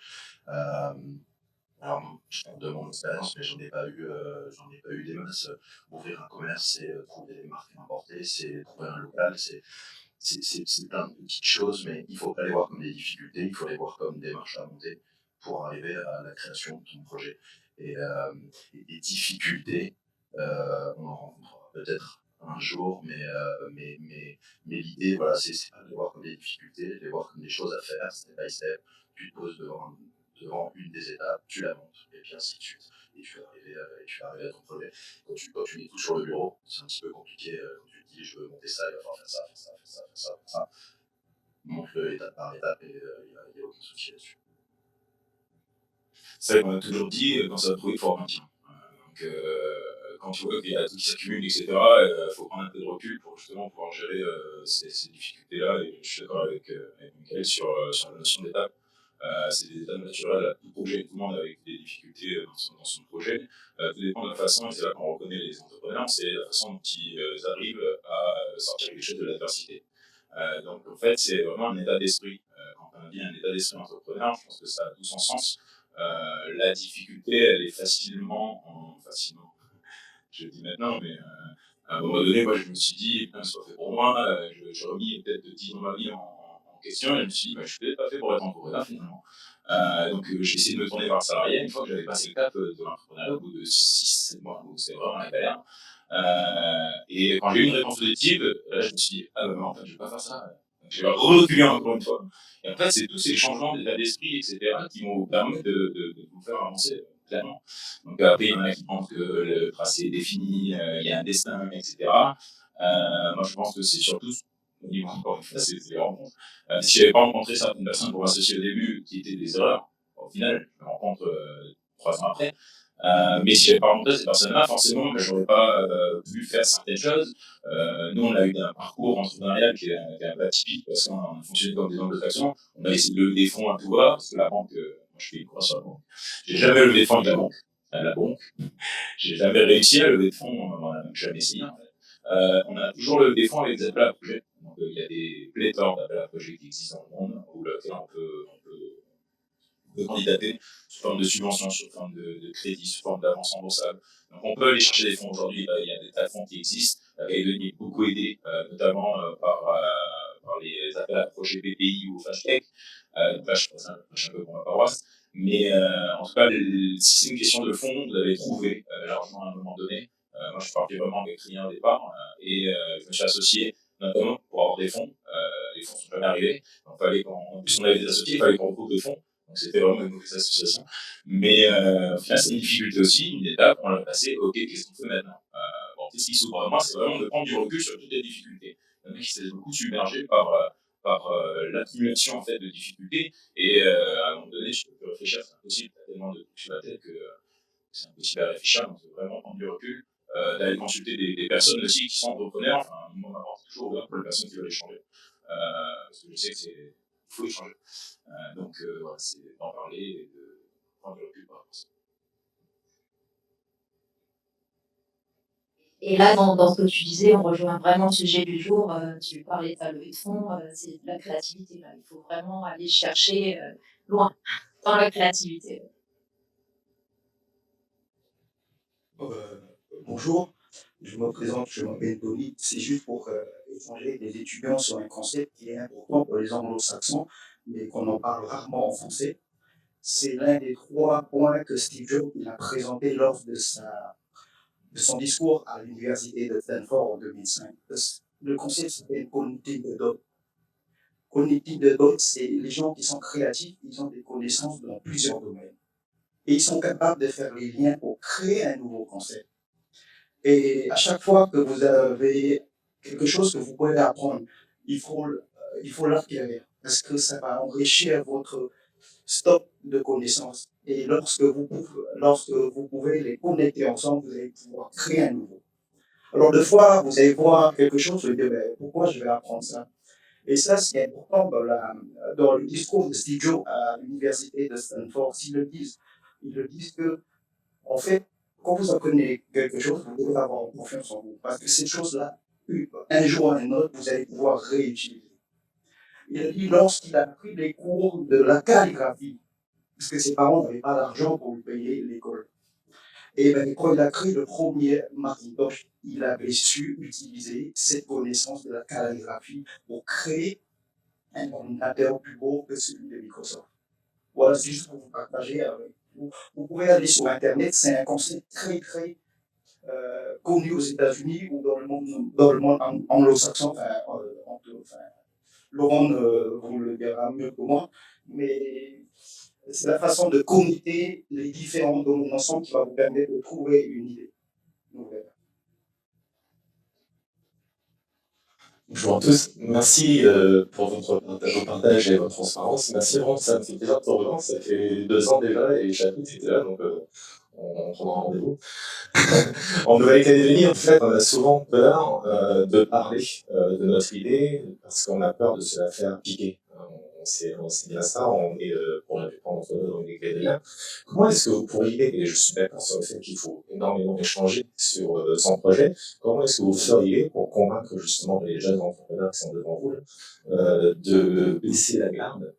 Alors, je parle de mon expérience, mais j'en ai pas eu des masses. Ouvrir un commerce, c'est trouver des marques importées, c'est trouver un local, c'est plein de petites choses, mais il faut pas les voir comme des difficultés, il faut les voir comme des marches à monter pour arriver à la création de ton projet. Et des difficultés, on en rencontrera peut-être un jour, mais l'idée, voilà, c'est pas de les voir comme des difficultés, de les voir comme des choses à faire, step by step. Tu te poses devant une des étapes, tu la montes, et puis ainsi de suite. Et tu vas arriver à ton projet. Quand tu mets tout sur le bureau, c'est un petit peu compliqué. Quand tu te dis, je veux monter ça, il va falloir faire ça, faire ça, faire ça, faire ça, faire ça. Monte-le étape par étape et il n'y a aucun souci là-dessus. C'est vrai qu'on a toujours dit, quand ça va trouver, il faut avoir un maintien. Donc, quand tu vois qu'il y a tout qui s'accumule, etc., il faut prendre un peu de recul pour justement pouvoir gérer ces difficultés-là. Et je suis d'accord avec Michael sur la notion d'étape. C'est des états naturels à tout projet, tout le monde avec des difficultés dans son projet. Tout dépend de la façon, et c'est là qu'on reconnaît les entrepreneurs, c'est la façon dont ils arrivent à sortir quelque chose de l'adversité. Donc en fait, c'est vraiment un état d'esprit. Quand on dit un état d'esprit entrepreneur, je pense que ça a tout son sens. La difficulté, elle est facilement, je le dis maintenant, mais à un moment donné, moi, je me suis dit, c'est pas fait pour moi, j'ai remis peut-être 10 ans de ma vie en question, et je me suis dit, je suis peut-être pas fait pour être entrepreneur finalement. Donc j'ai essayé de me tourner vers le salarié. Une fois que j'avais passé le cap de l'entrepreneuriat, au bout de 6-7 mois, où c'est vraiment la galère. Et quand j'ai eu une réponse positive, là, je me suis dit, ah non, en fait, je vais pas faire ça. Donc j'ai reculé encore une fois. Et en fait, c'est tous ces changements d'état d'esprit, etc., qui vont vous permettre de vous faire avancer, clairement. Donc après, il y en a qui pensent que le tracé est défini, il y a un destin, etc. Moi, je pense que c'est surtout au niveau, encore une fois, c'est les rencontres. Si j'avais pas rencontré certaines personnes pour m'associer au début, qui étaient des erreurs, au final, je me rencontre 3 ans après. Mais si j'avais pas rencontré ces personnes-là, forcément, j'aurais pas pu faire certaines choses. Nous, on a eu un parcours entrepreneurial qui est un peu atypique parce qu'on a fonctionné comme des anglo-saxons. On a essayé de lever des fonds à tout va, parce que la banque, moi je fais une croix sur la banque. J'ai jamais levé de fonds avec la banque. J'ai jamais réussi à lever de fonds, on n'a même jamais essayé en fait. On a toujours levé des fonds avec des appels à projets. Donc il y a des pléthores d'appels à projets qui existent dans le monde, où on peut candidater sous forme de subvention, sous forme de crédit, sous forme d'avance remboursable. Donc on peut aller chercher des fonds aujourd'hui, il y a des tas de fonds qui existent. La Calédonie est beaucoup aidée, notamment par les appels à projets BPI ou FashTech. Donc là, je passe un peu pour ma paroisse. Mais en tout cas, si c'est une question de fonds, vous avez trouvé l'argent à un moment donné. Moi, je partais vraiment avec rien au départ et je me suis associé notamment pour avoir des fonds. Les fonds sont jamais arrivés. Donc, en plus, on avait des associés, il fallait qu'on regroupe des fonds. Donc c'était vraiment une mauvaise association. Mais au final, c'est une difficulté aussi, une étape, on l'a passé, ok, qu'est-ce qu'on fait maintenant qu'est-ce qui s'ouvre à moi, c'est vraiment de prendre du recul sur toutes les difficultés. Il y en a qui s'est beaucoup submergé par l'accumulation en fait, de difficultés, et à un moment donné, je peux plus réfléchir, c'est impossible, tu as tellement de trucs sur la tête que c'est impossible à réfléchir, donc c'est vraiment prendre du recul, d'aller consulter des personnes aussi qui sont entrepreneurs, enfin, moi, on m'apporte toujours ouvert pour les personnes qui veulent échanger, parce que je sais qu'il faut échanger. Donc voilà, c'est d'en parler et de prendre du recul par rapport à ça. Et là, dans ce que tu disais, on rejoint vraiment le sujet du jour. Tu parlais de ta levée de fonds, c'est de la créativité. Là. Il faut vraiment aller chercher loin dans la créativité. Bonjour, je me présente, je m'appelle Tony. C'est juste pour échanger avec les étudiants sur un concept qui est important pour les anglo-saxons, mais qu'on en parle rarement en français. C'est l'un des 3 points que Steve Jobs a présenté lors de son discours à l'université de Stanford en 2005. Le concept s'appelle Cognitive Dot. Cognitive Dot, c'est les gens qui sont créatifs, ils ont des connaissances dans plusieurs domaines. Et ils sont capables de faire les liens pour créer un nouveau concept. Et à chaque fois que vous avez quelque chose que vous pouvez apprendre, il faut l'acquérir, parce que ça va enrichir votre stock de connaissances. Et lorsque vous pouvez les connecter ensemble, vous allez pouvoir créer un nouveau. Alors, des fois, vous allez voir quelque chose, vous allez dire, pourquoi je vais apprendre ça? Et ça, c'est important dans le discours de Steve Jobs à l'université de Stanford. Ils le disent que, en fait, quand vous apprenez quelque chose, vous devez avoir confiance en vous. Parce que cette chose-là, un jour ou un autre, vous allez pouvoir réutiliser. Il a dit, lorsqu'il a pris les cours de la calligraphie, parce que ses parents n'avaient pas d'argent pour lui payer l'école. Et quand il a créé le premier Macintosh, il avait su utiliser cette connaissance de la calligraphie pour créer un ordinateur plus beau que celui de Microsoft. Voilà, c'est juste pour vous partager avec vous. Vous pouvez aller sur Internet, c'est un concept très, très connu aux États-Unis ou dans le monde anglo-saxon, Laurent vous le dira mieux que moi, mais c'est la façon de connecter les différents domaines ensemble qui va vous permettre de trouver une idée nouvelle. Bonjour à tous, merci pour votre partage et votre transparence. Merci vraiment, ça me fait plaisir de te revoir. Ça fait 2 ans déjà et chaque était là, donc on prendra rendez-vous. En Nouvelle-Calédonie, en fait, on a souvent peur de parler de notre idée parce qu'on a peur de se la faire piquer. On sait bien ça, on est pour la plupart d'entre nous dans les Canadiens. Comment est-ce que vous pourriez, et je suis d'accord sur le fait qu'il faut énormément échanger sur son projet, comment est-ce que vous feriez pour convaincre justement les jeunes entrepreneurs qui sont devant vous de baisser la garde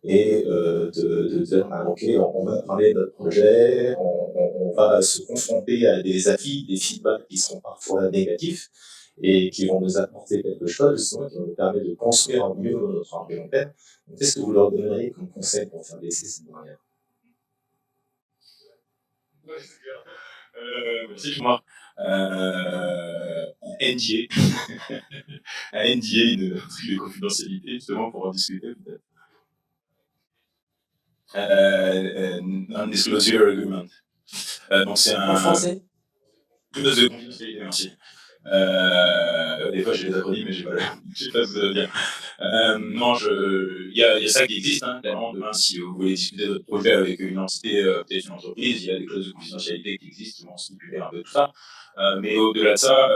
et de dire ah, ok, on va parler de notre projet, on va se confronter à des avis, des feedbacks qui sont parfois négatifs et qui vont nous apporter quelque chose justement qui va nous permettre de construire mieux notre argumentaire. Qu'est-ce que vous leur donneriez comme conseil pour faire baisser cette barrière? Merci Thomas. NDA, un NDA, un truc de confidentialité justement pour en discuter peut-être. Non-disclosure agreement. Donc c'est un... En français? Tout de confidentialité, merci. Des fois j'ai les acronymes mais j'ai pas ce que ça veut dire. Non, il y a ça qui existe, hein, clairement. Demain, si vous voulez discuter de votre projet avec une entité, peut-être une entreprise, il y a des clauses de confidentialité qui existent, qui vont stipuler un peu tout ça. Mais au-delà de ça,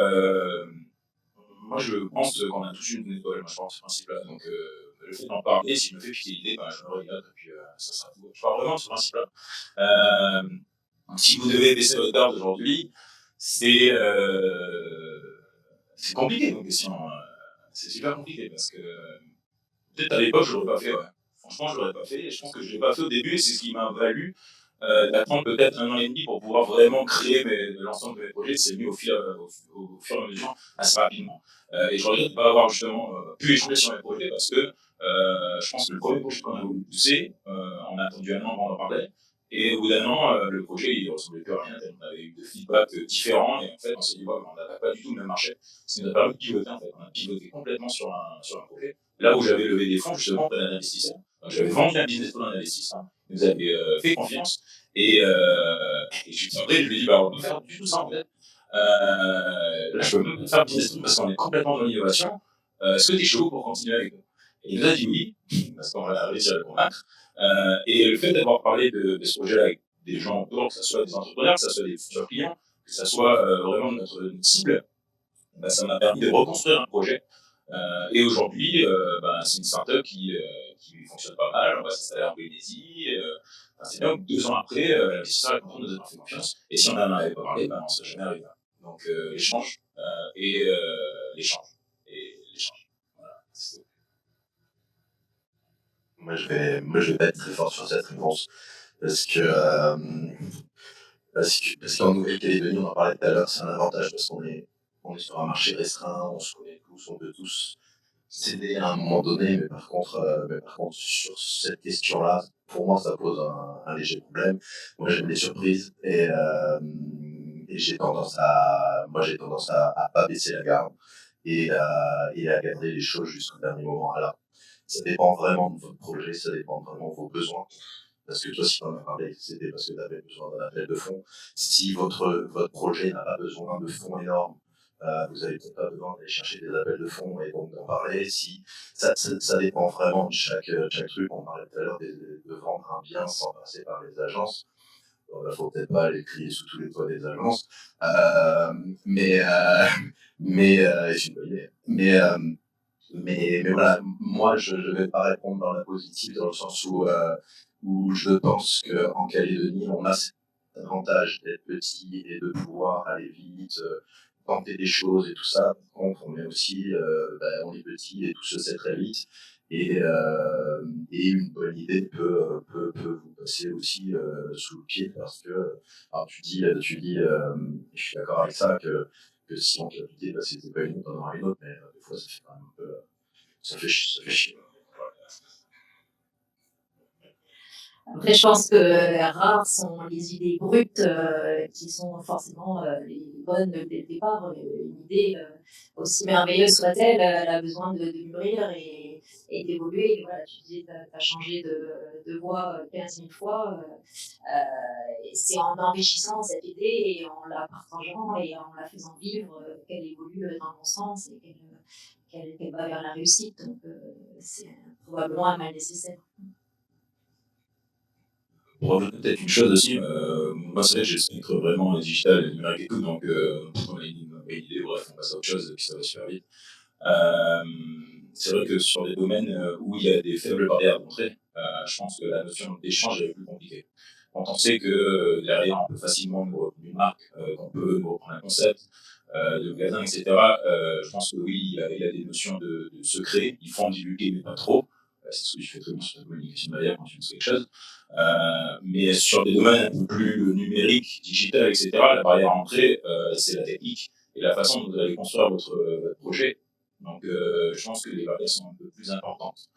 moi je pense qu'on a tous une étoile, moi je pense ce principe-là. Donc le fait d'en parler, si je me fais piquer l'idée, ben, je me regarde et puis ça sera tout. Je parle vraiment de ce principe-là. Si vous devez baisser votre garde aujourd'hui, c'est compliqué comme question. C'est super compliqué parce que peut-être à l'époque je l'aurais pas fait, ouais. Franchement je l'aurais pas fait et je pense que je l'ai pas fait au début et c'est ce qui m'a valu d'attendre peut-être 1 an et demi pour pouvoir vraiment créer l'ensemble de mes projets. C'est venu au fur et à mesure assez rapidement. Et je regrette de ne pas avoir justement pu échanger sur mes projets parce que je pense que le premier projet qu'on a voulu pousser, on a attendu 1 an avant d'en parler. Et au bout d'1 an, le projet il ressemblait plus à rien. On avait eu des feedbacks différents et en fait on s'est dit ouais, on n'attaque pas du tout le même marché. Ce qui nous a permis de pivoter en fait. On a pivoté complètement sur un projet. Là où j'avais levé des fonds justement auprès d'un investisseur. Donc j'avais vendu un business plan d'un investisseur. Il nous avait fait confiance et je suis après je lui ai dit bah on va pas faire du tout ça en fait. Là je peux même pas faire business plan parce qu'on est complètement dans l'innovation. Est-ce que tu es chaud pour continuer avec nous? Et il nous a dit oui parce qu'on a réussi à le convaincre. Et le fait d'avoir parlé de ce projet-là avec des gens autour, que ce soit des entrepreneurs, que ce soit des futurs clients, que ce soit vraiment notre cible, bah, ça m'a permis de reconstruire un projet. Et aujourd'hui, bah, c'est une startup qui fonctionne pas mal. On va s'installer en Polynésie. C'est bien que 2 ans après, l'investisseur est content de nous avoir fait confiance. Et si on n'en avait pas parlé, bah, on ne serait jamais arrivé là. Donc l'échange et l'échange. Voilà. Moi, je vais pas être très fort sur cette réponse parce qu'en Nouvelle-Calédonie, on en parlait tout à l'heure, c'est un avantage parce qu'on est sur un marché restreint, on se connaît tous, on peut tous s'aider à un moment donné, mais par contre, sur cette question-là, pour moi, ça pose un léger problème. Moi, j'aime les surprises et j'ai tendance à pas baisser la garde et à garder les choses jusqu'au dernier moment. Alors, ça dépend vraiment de votre projet, ça dépend vraiment de vos besoins. Parce que toi, si tu en as parlé, c'était parce que tu avais besoin d'un appel de fonds. Si votre projet n'a pas besoin de fonds énormes, vous n'avez peut-être pas besoin d'aller chercher des appels de fonds et donc d'en parler. Si, ça dépend vraiment de chaque truc. On parlait tout à l'heure de vendre un bien sans passer par les agences. Il ne faut peut-être pas aller crier sous tous les toits des agences. Mais c'est une bonne idée. Mais voilà, moi je ne vais pas répondre dans la positive dans le sens où je pense qu'en Calédonie, on a cet avantage d'être petit et de pouvoir aller vite, tenter des choses et tout ça. Par contre, on est aussi, on est petit et tout se sait très vite. Et une bonne idée peut vous passer aussi sous le pied parce que, alors tu dis, je suis d'accord avec ça, que si on capte l'idée, c'était pas une autre, on en aura une autre, mais des fois ça fait quand même un peu, ça fait chier. Après, je pense que rares sont les idées brutes qui sont forcément les bonnes dès le départ. Une idée, aussi merveilleuse soit-elle, elle a besoin de mûrir et d'évoluer. Voilà, tu disais, tu as changé de voie 15 000 fois. Et c'est en enrichissant cette idée et en la partageant et en la faisant vivre qu'elle évolue dans le bon sens et qu'elle va vers la réussite. Donc, c'est probablement un mal nécessaire. Pour rajouter peut-être une chose aussi, moi c'est vrai que j'essaie d'être vraiment digital et numérique et tout, donc on a une idée, bref, on passe à autre chose, puis ça va super vite. c'est vrai que sur des domaines où il y a des faibles barrières d'entrée, je pense que la notion d'échange est plus compliquée. Quand on sait que derrière, on peut facilement nous reprendre une marque, qu'on peut nous reprendre un concept de magasin, etc., je pense que oui, il a des notions de secret. Il faut en divulguer, mais pas trop. C'est ce que je fais très bien sur la communication barrière quand tu lances quelque chose. Mais sur des domaines un peu plus numériques, digital, etc., la barrière à entrée, c'est la technique et la façon dont vous allez construire votre projet. Donc, je pense que les barrières sont un peu plus importantes.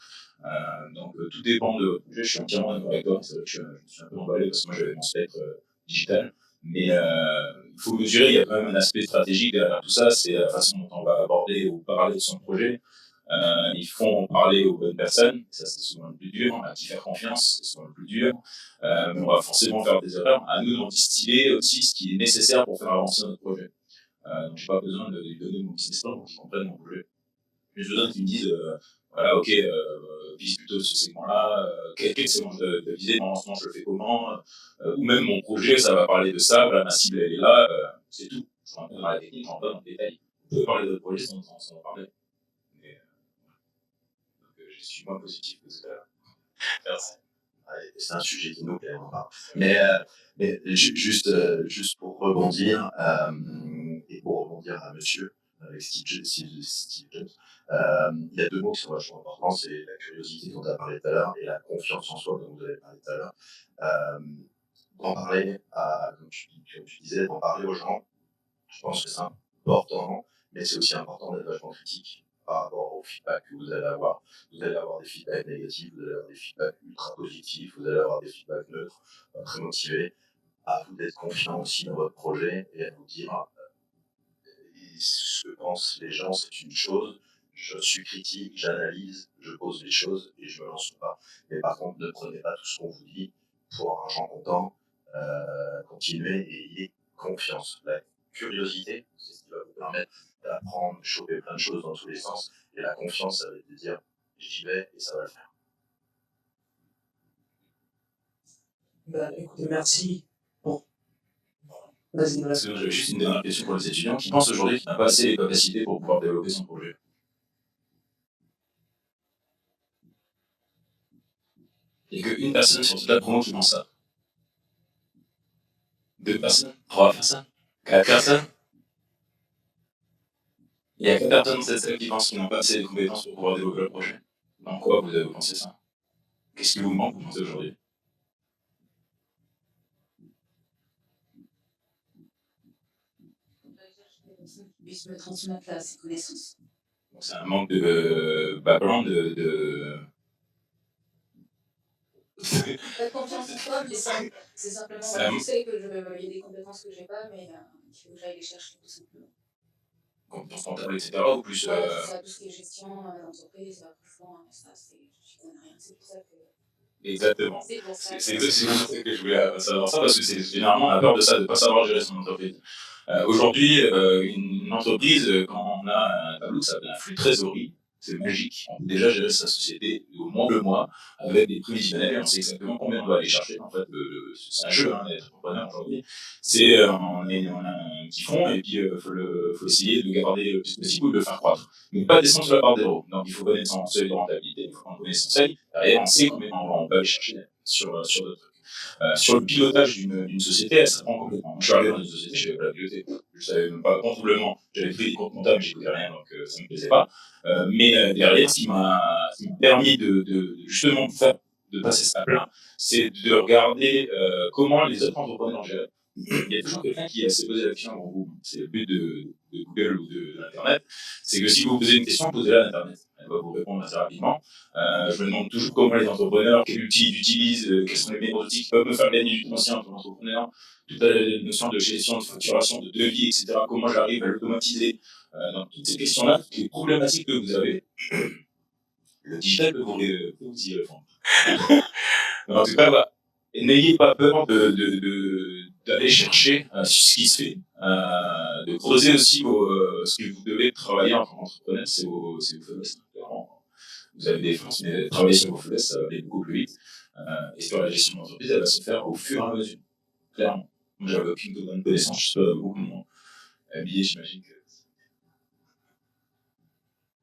Donc, tout dépend de votre projet. Je suis entièrement d'accord avec toi. C'est vrai que je me suis un peu emballé parce que moi, j'avais mon spectre digital. Mais il faut mesurer, il y a quand même un aspect stratégique derrière tout ça. C'est la façon dont on va aborder ou parler de son projet. Il faut en parler aux bonnes personnes. Ça, c'est souvent le plus dur. À qui faire confiance, c'est souvent le plus dur. Mais on va forcément faire des erreurs. À nous d'en distiller aussi ce qui est nécessaire pour faire avancer notre projet. Donc, j'ai pas besoin de lui donner mon business plan pour qu'ils comprennent mon projet. J'ai besoin qu'ils me disent, voilà, ok, vise plutôt ce segment-là, quel segment de viser, mon lancement, je le fais comment, ou même mon projet, ça va parler de ça, voilà, ma cible, elle est là, c'est tout. Je rentre pas dans la technique, je rentre pas dans le détail. On peut parler de votre projet sans en parler. Mais, donc, je suis moins positif que tout à l'heure. Merci. Ouais, c'est un sujet qui nous plaît, on en parle. Mais juste pour rebondir, et pour rebondir à monsieur, avec Steve Jobs, il y a deux mots qui sont vachement importants, c'est la curiosité dont tu as parlé tout à l'heure et la confiance en soi dont vous avez parlé tout à l'heure. D'en parler, comme tu disais, d'en parler aux gens, je pense que c'est important, mais c'est aussi important d'être vachement critique par rapport au feedback que vous allez avoir. Vous allez avoir des feedbacks négatifs, vous allez avoir des feedbacks ultra positifs, vous allez avoir des feedbacks neutres, très motivés. À vous d'être confiant aussi dans votre projet et à vous dire ce que pensent les gens, c'est une chose. Je suis critique, j'analyse, je pose les choses et je me lance pas. Mais par contre, ne prenez pas tout ce qu'on vous dit pour avoir un gens content. Continuez et ayez confiance. La curiosité, c'est ce qui va vous permettre d'apprendre, de choper plein de choses dans tous les sens. Et la confiance, ça va être de dire j'y vais et ça va le faire. Bah, écoutez, merci. Bon. Vas-y, Parce que j'avais juste une dernière question pour les étudiants qui pensent aujourd'hui qu'il n'a pas assez les capacités pour pouvoir développer son projet. Il n'y a qu'une personne sur toute la promo qui pense ça. 2 personnes, 3 personnes, 4 personnes. Il y a 4 personnes de cette salle qui pensent qu'ils n'ont pas assez de compétences pour pouvoir développer le projet. Dans quoi vous avez pensé ça? Qu'est-ce qui vous manque, vous pensez aujourd'hui? Puisse me transmettre ses connaissances. Donc c'est un manque de background, Pas de confiance en soi, mais c'est simplement je sais que il y a des compétences que j'ai pas, mais il faut que j'aille les chercher tout simplement. Compétences comptables, etc. ou plus Ouais, c'est ça, tout ce qui est gestion d'entreprise, franchement, ça, je connais rien, c'est pour ça que... Exactement. C'est pour ça c'est exactement ça que je voulais savoir ça, parce que c'est généralement on a peur de ça, de ne pas savoir gérer son entreprise. Aujourd'hui, une entreprise, quand on a un tableau, ça s'appelle un flux de trésorerie, c'est magique. On peut déjà gérer sa société au moins 2 mois avec des prévisionnels et on sait exactement combien on doit aller chercher. En fait, c'est un jeu, d'être entrepreneur aujourd'hui. C'est, on a un petit fonds et puis faut essayer de le garder le plus possible ou de le faire croître. Mais pas descendre sur la barre zéro. Donc il faut connaître son seuil de rentabilité, il faut qu'on connaisse son seuil. Derrière, on sait combien on va aller chercher sur d'autres trucs. Sur le pilotage d'une société, elle s'apprend complètement. Je suis arrivé dans une société, je ne savais pas la piloter. Je savais même pas comptablement. J'avais pris des comptes comptables, mais j'écoutais rien, donc ça ne me plaisait pas. Mais derrière, ce qui m'a permis de justement de passer ce step-là, c'est de regarder comment les autres entrepreneurs géraient. Il y a toujours quelqu'un qui s'est posé la question avant vous. C'est le but de Google ou de l'Internet. C'est que si vous posez une question, posez-la à l'Internet. Elle va vous répondre assez rapidement. Je me demande toujours comment les entrepreneurs, quels outils ils utilisent, quels sont les meilleurs outils qui peuvent me faire gagner du temps aussi en tant qu'entrepreneur. Toute la notion de gestion, de facturation, de devis, etc. Comment j'arrive à l'automatiser. Dans toutes ces questions-là, toutes les problématiques que vous avez, le digital peut vous y répondre. En tout cas, bah, n'ayez pas peur d'aller chercher ce qui se fait, de creuser aussi ce que vous devez travailler en tant qu'entrepreneur, c'est vos faiblesses. Vous avez des forces, mais travailler sur vos faiblesses, ça va aller beaucoup plus vite. Et sur la gestion d'entreprise, elle va se faire au fur et à mesure, clairement. Moi, j'avais aucune bonne connaissance, je sais pas, beaucoup moins habillé, j'imagine que...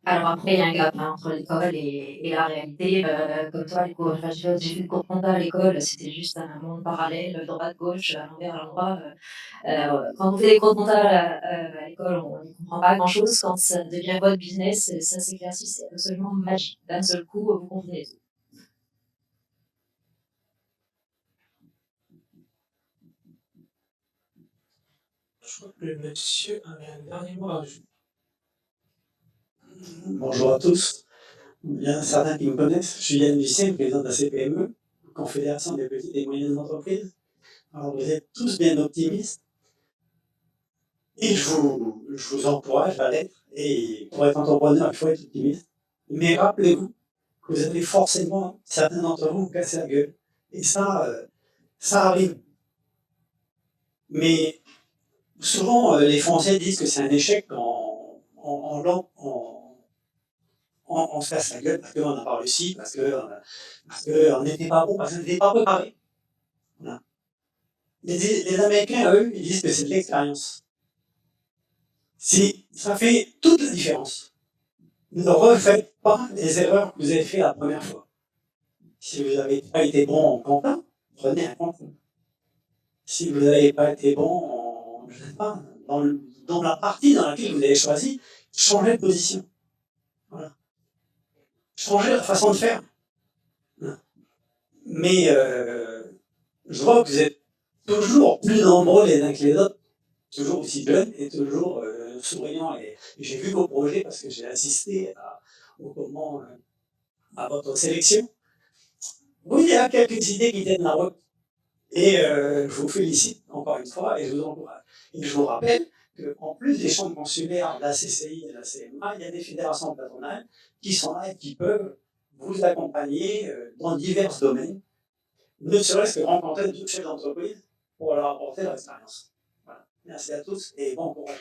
Alors après, il y a un gap entre l'école et la réalité. Comme toi, enfin, j'ai fait le cours de compta à l'école, c'était juste un monde parallèle, droite-gauche, à l'envers, à l'endroit. Quand on fait des cours de compta à l'école, on n'y comprend pas grand-chose. Quand ça devient votre business, ça s'éclaircit, c'est absolument magique. D'un seul coup, vous comprenez tout. Je crois que le monsieur avait un dernier mot à ajouter. Bonjour à tous. Il y en a certains qui me connaissent. Je suis Yann Lucien, président de la CPME, Confédération des petites et moyennes entreprises. Alors vous êtes tous bien optimistes et je vous encourage à l'être. Et pour être entrepreneur, il faut être optimiste. Mais rappelez-vous que vous allez forcément, certains d'entre vous, vous casser la gueule. Et ça, ça arrive. Mais souvent, les Français disent que c'est un échec quand on se casse la gueule parce qu'on n'a pas réussi, parce qu'on n'était pas bon, parce qu'on n'était pas préparé. Voilà. Les Américains, eux, ils disent que c'est de l'expérience. Ça fait toute la différence. Ne refaites pas les erreurs que vous avez faites la première fois. Si vous n'avez pas été bon en compta, prenez un compte. Si vous n'avez pas été bon en, je sais pas, dans la partie dans laquelle vous avez choisi, changez de position. Voilà. Changez la façon de faire. Voilà. Mais je vois que vous êtes toujours plus nombreux les uns que les autres, toujours aussi jeunes et toujours souriants. Et j'ai vu vos projets parce que j'ai assisté à votre sélection. Oui, il y a quelques idées qui tiennent la route. Et je vous félicite encore une fois et je vous encourage. Et je vous rappelle qu'en plus des chambres consulaires de la CCI et de la CMA, il y a des fédérations patronales qui sont là et qui peuvent vous accompagner dans divers domaines, ne serait-ce que rencontrer d'autres chefs d'entreprise pour leur apporter leur expérience. Voilà. Merci à tous et bon courage.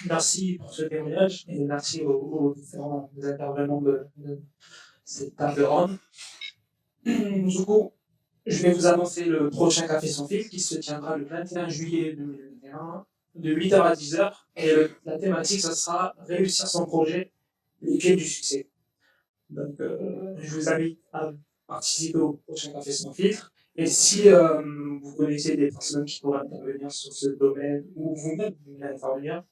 Merci pour ce témoignage et merci aux différents intervenants de cette table ronde. Du coup, je vais vous annoncer le prochain Café sans fil qui se tiendra le 21 juillet 2021 de 8h à 10h. Et la thématique, ça sera réussir son projet, les clés du succès. Donc, je vous invite à participer au prochain Café sans filtre. Et si vous connaissez des personnes qui pourraient intervenir sur ce domaine ou vous-même voulez intervenir,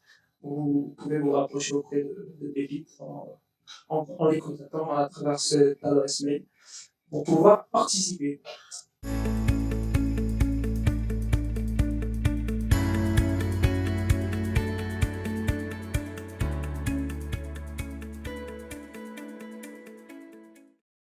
vous pouvez vous rapprocher auprès de Pépite en les contactant à travers cette adresse mail pour pouvoir participer.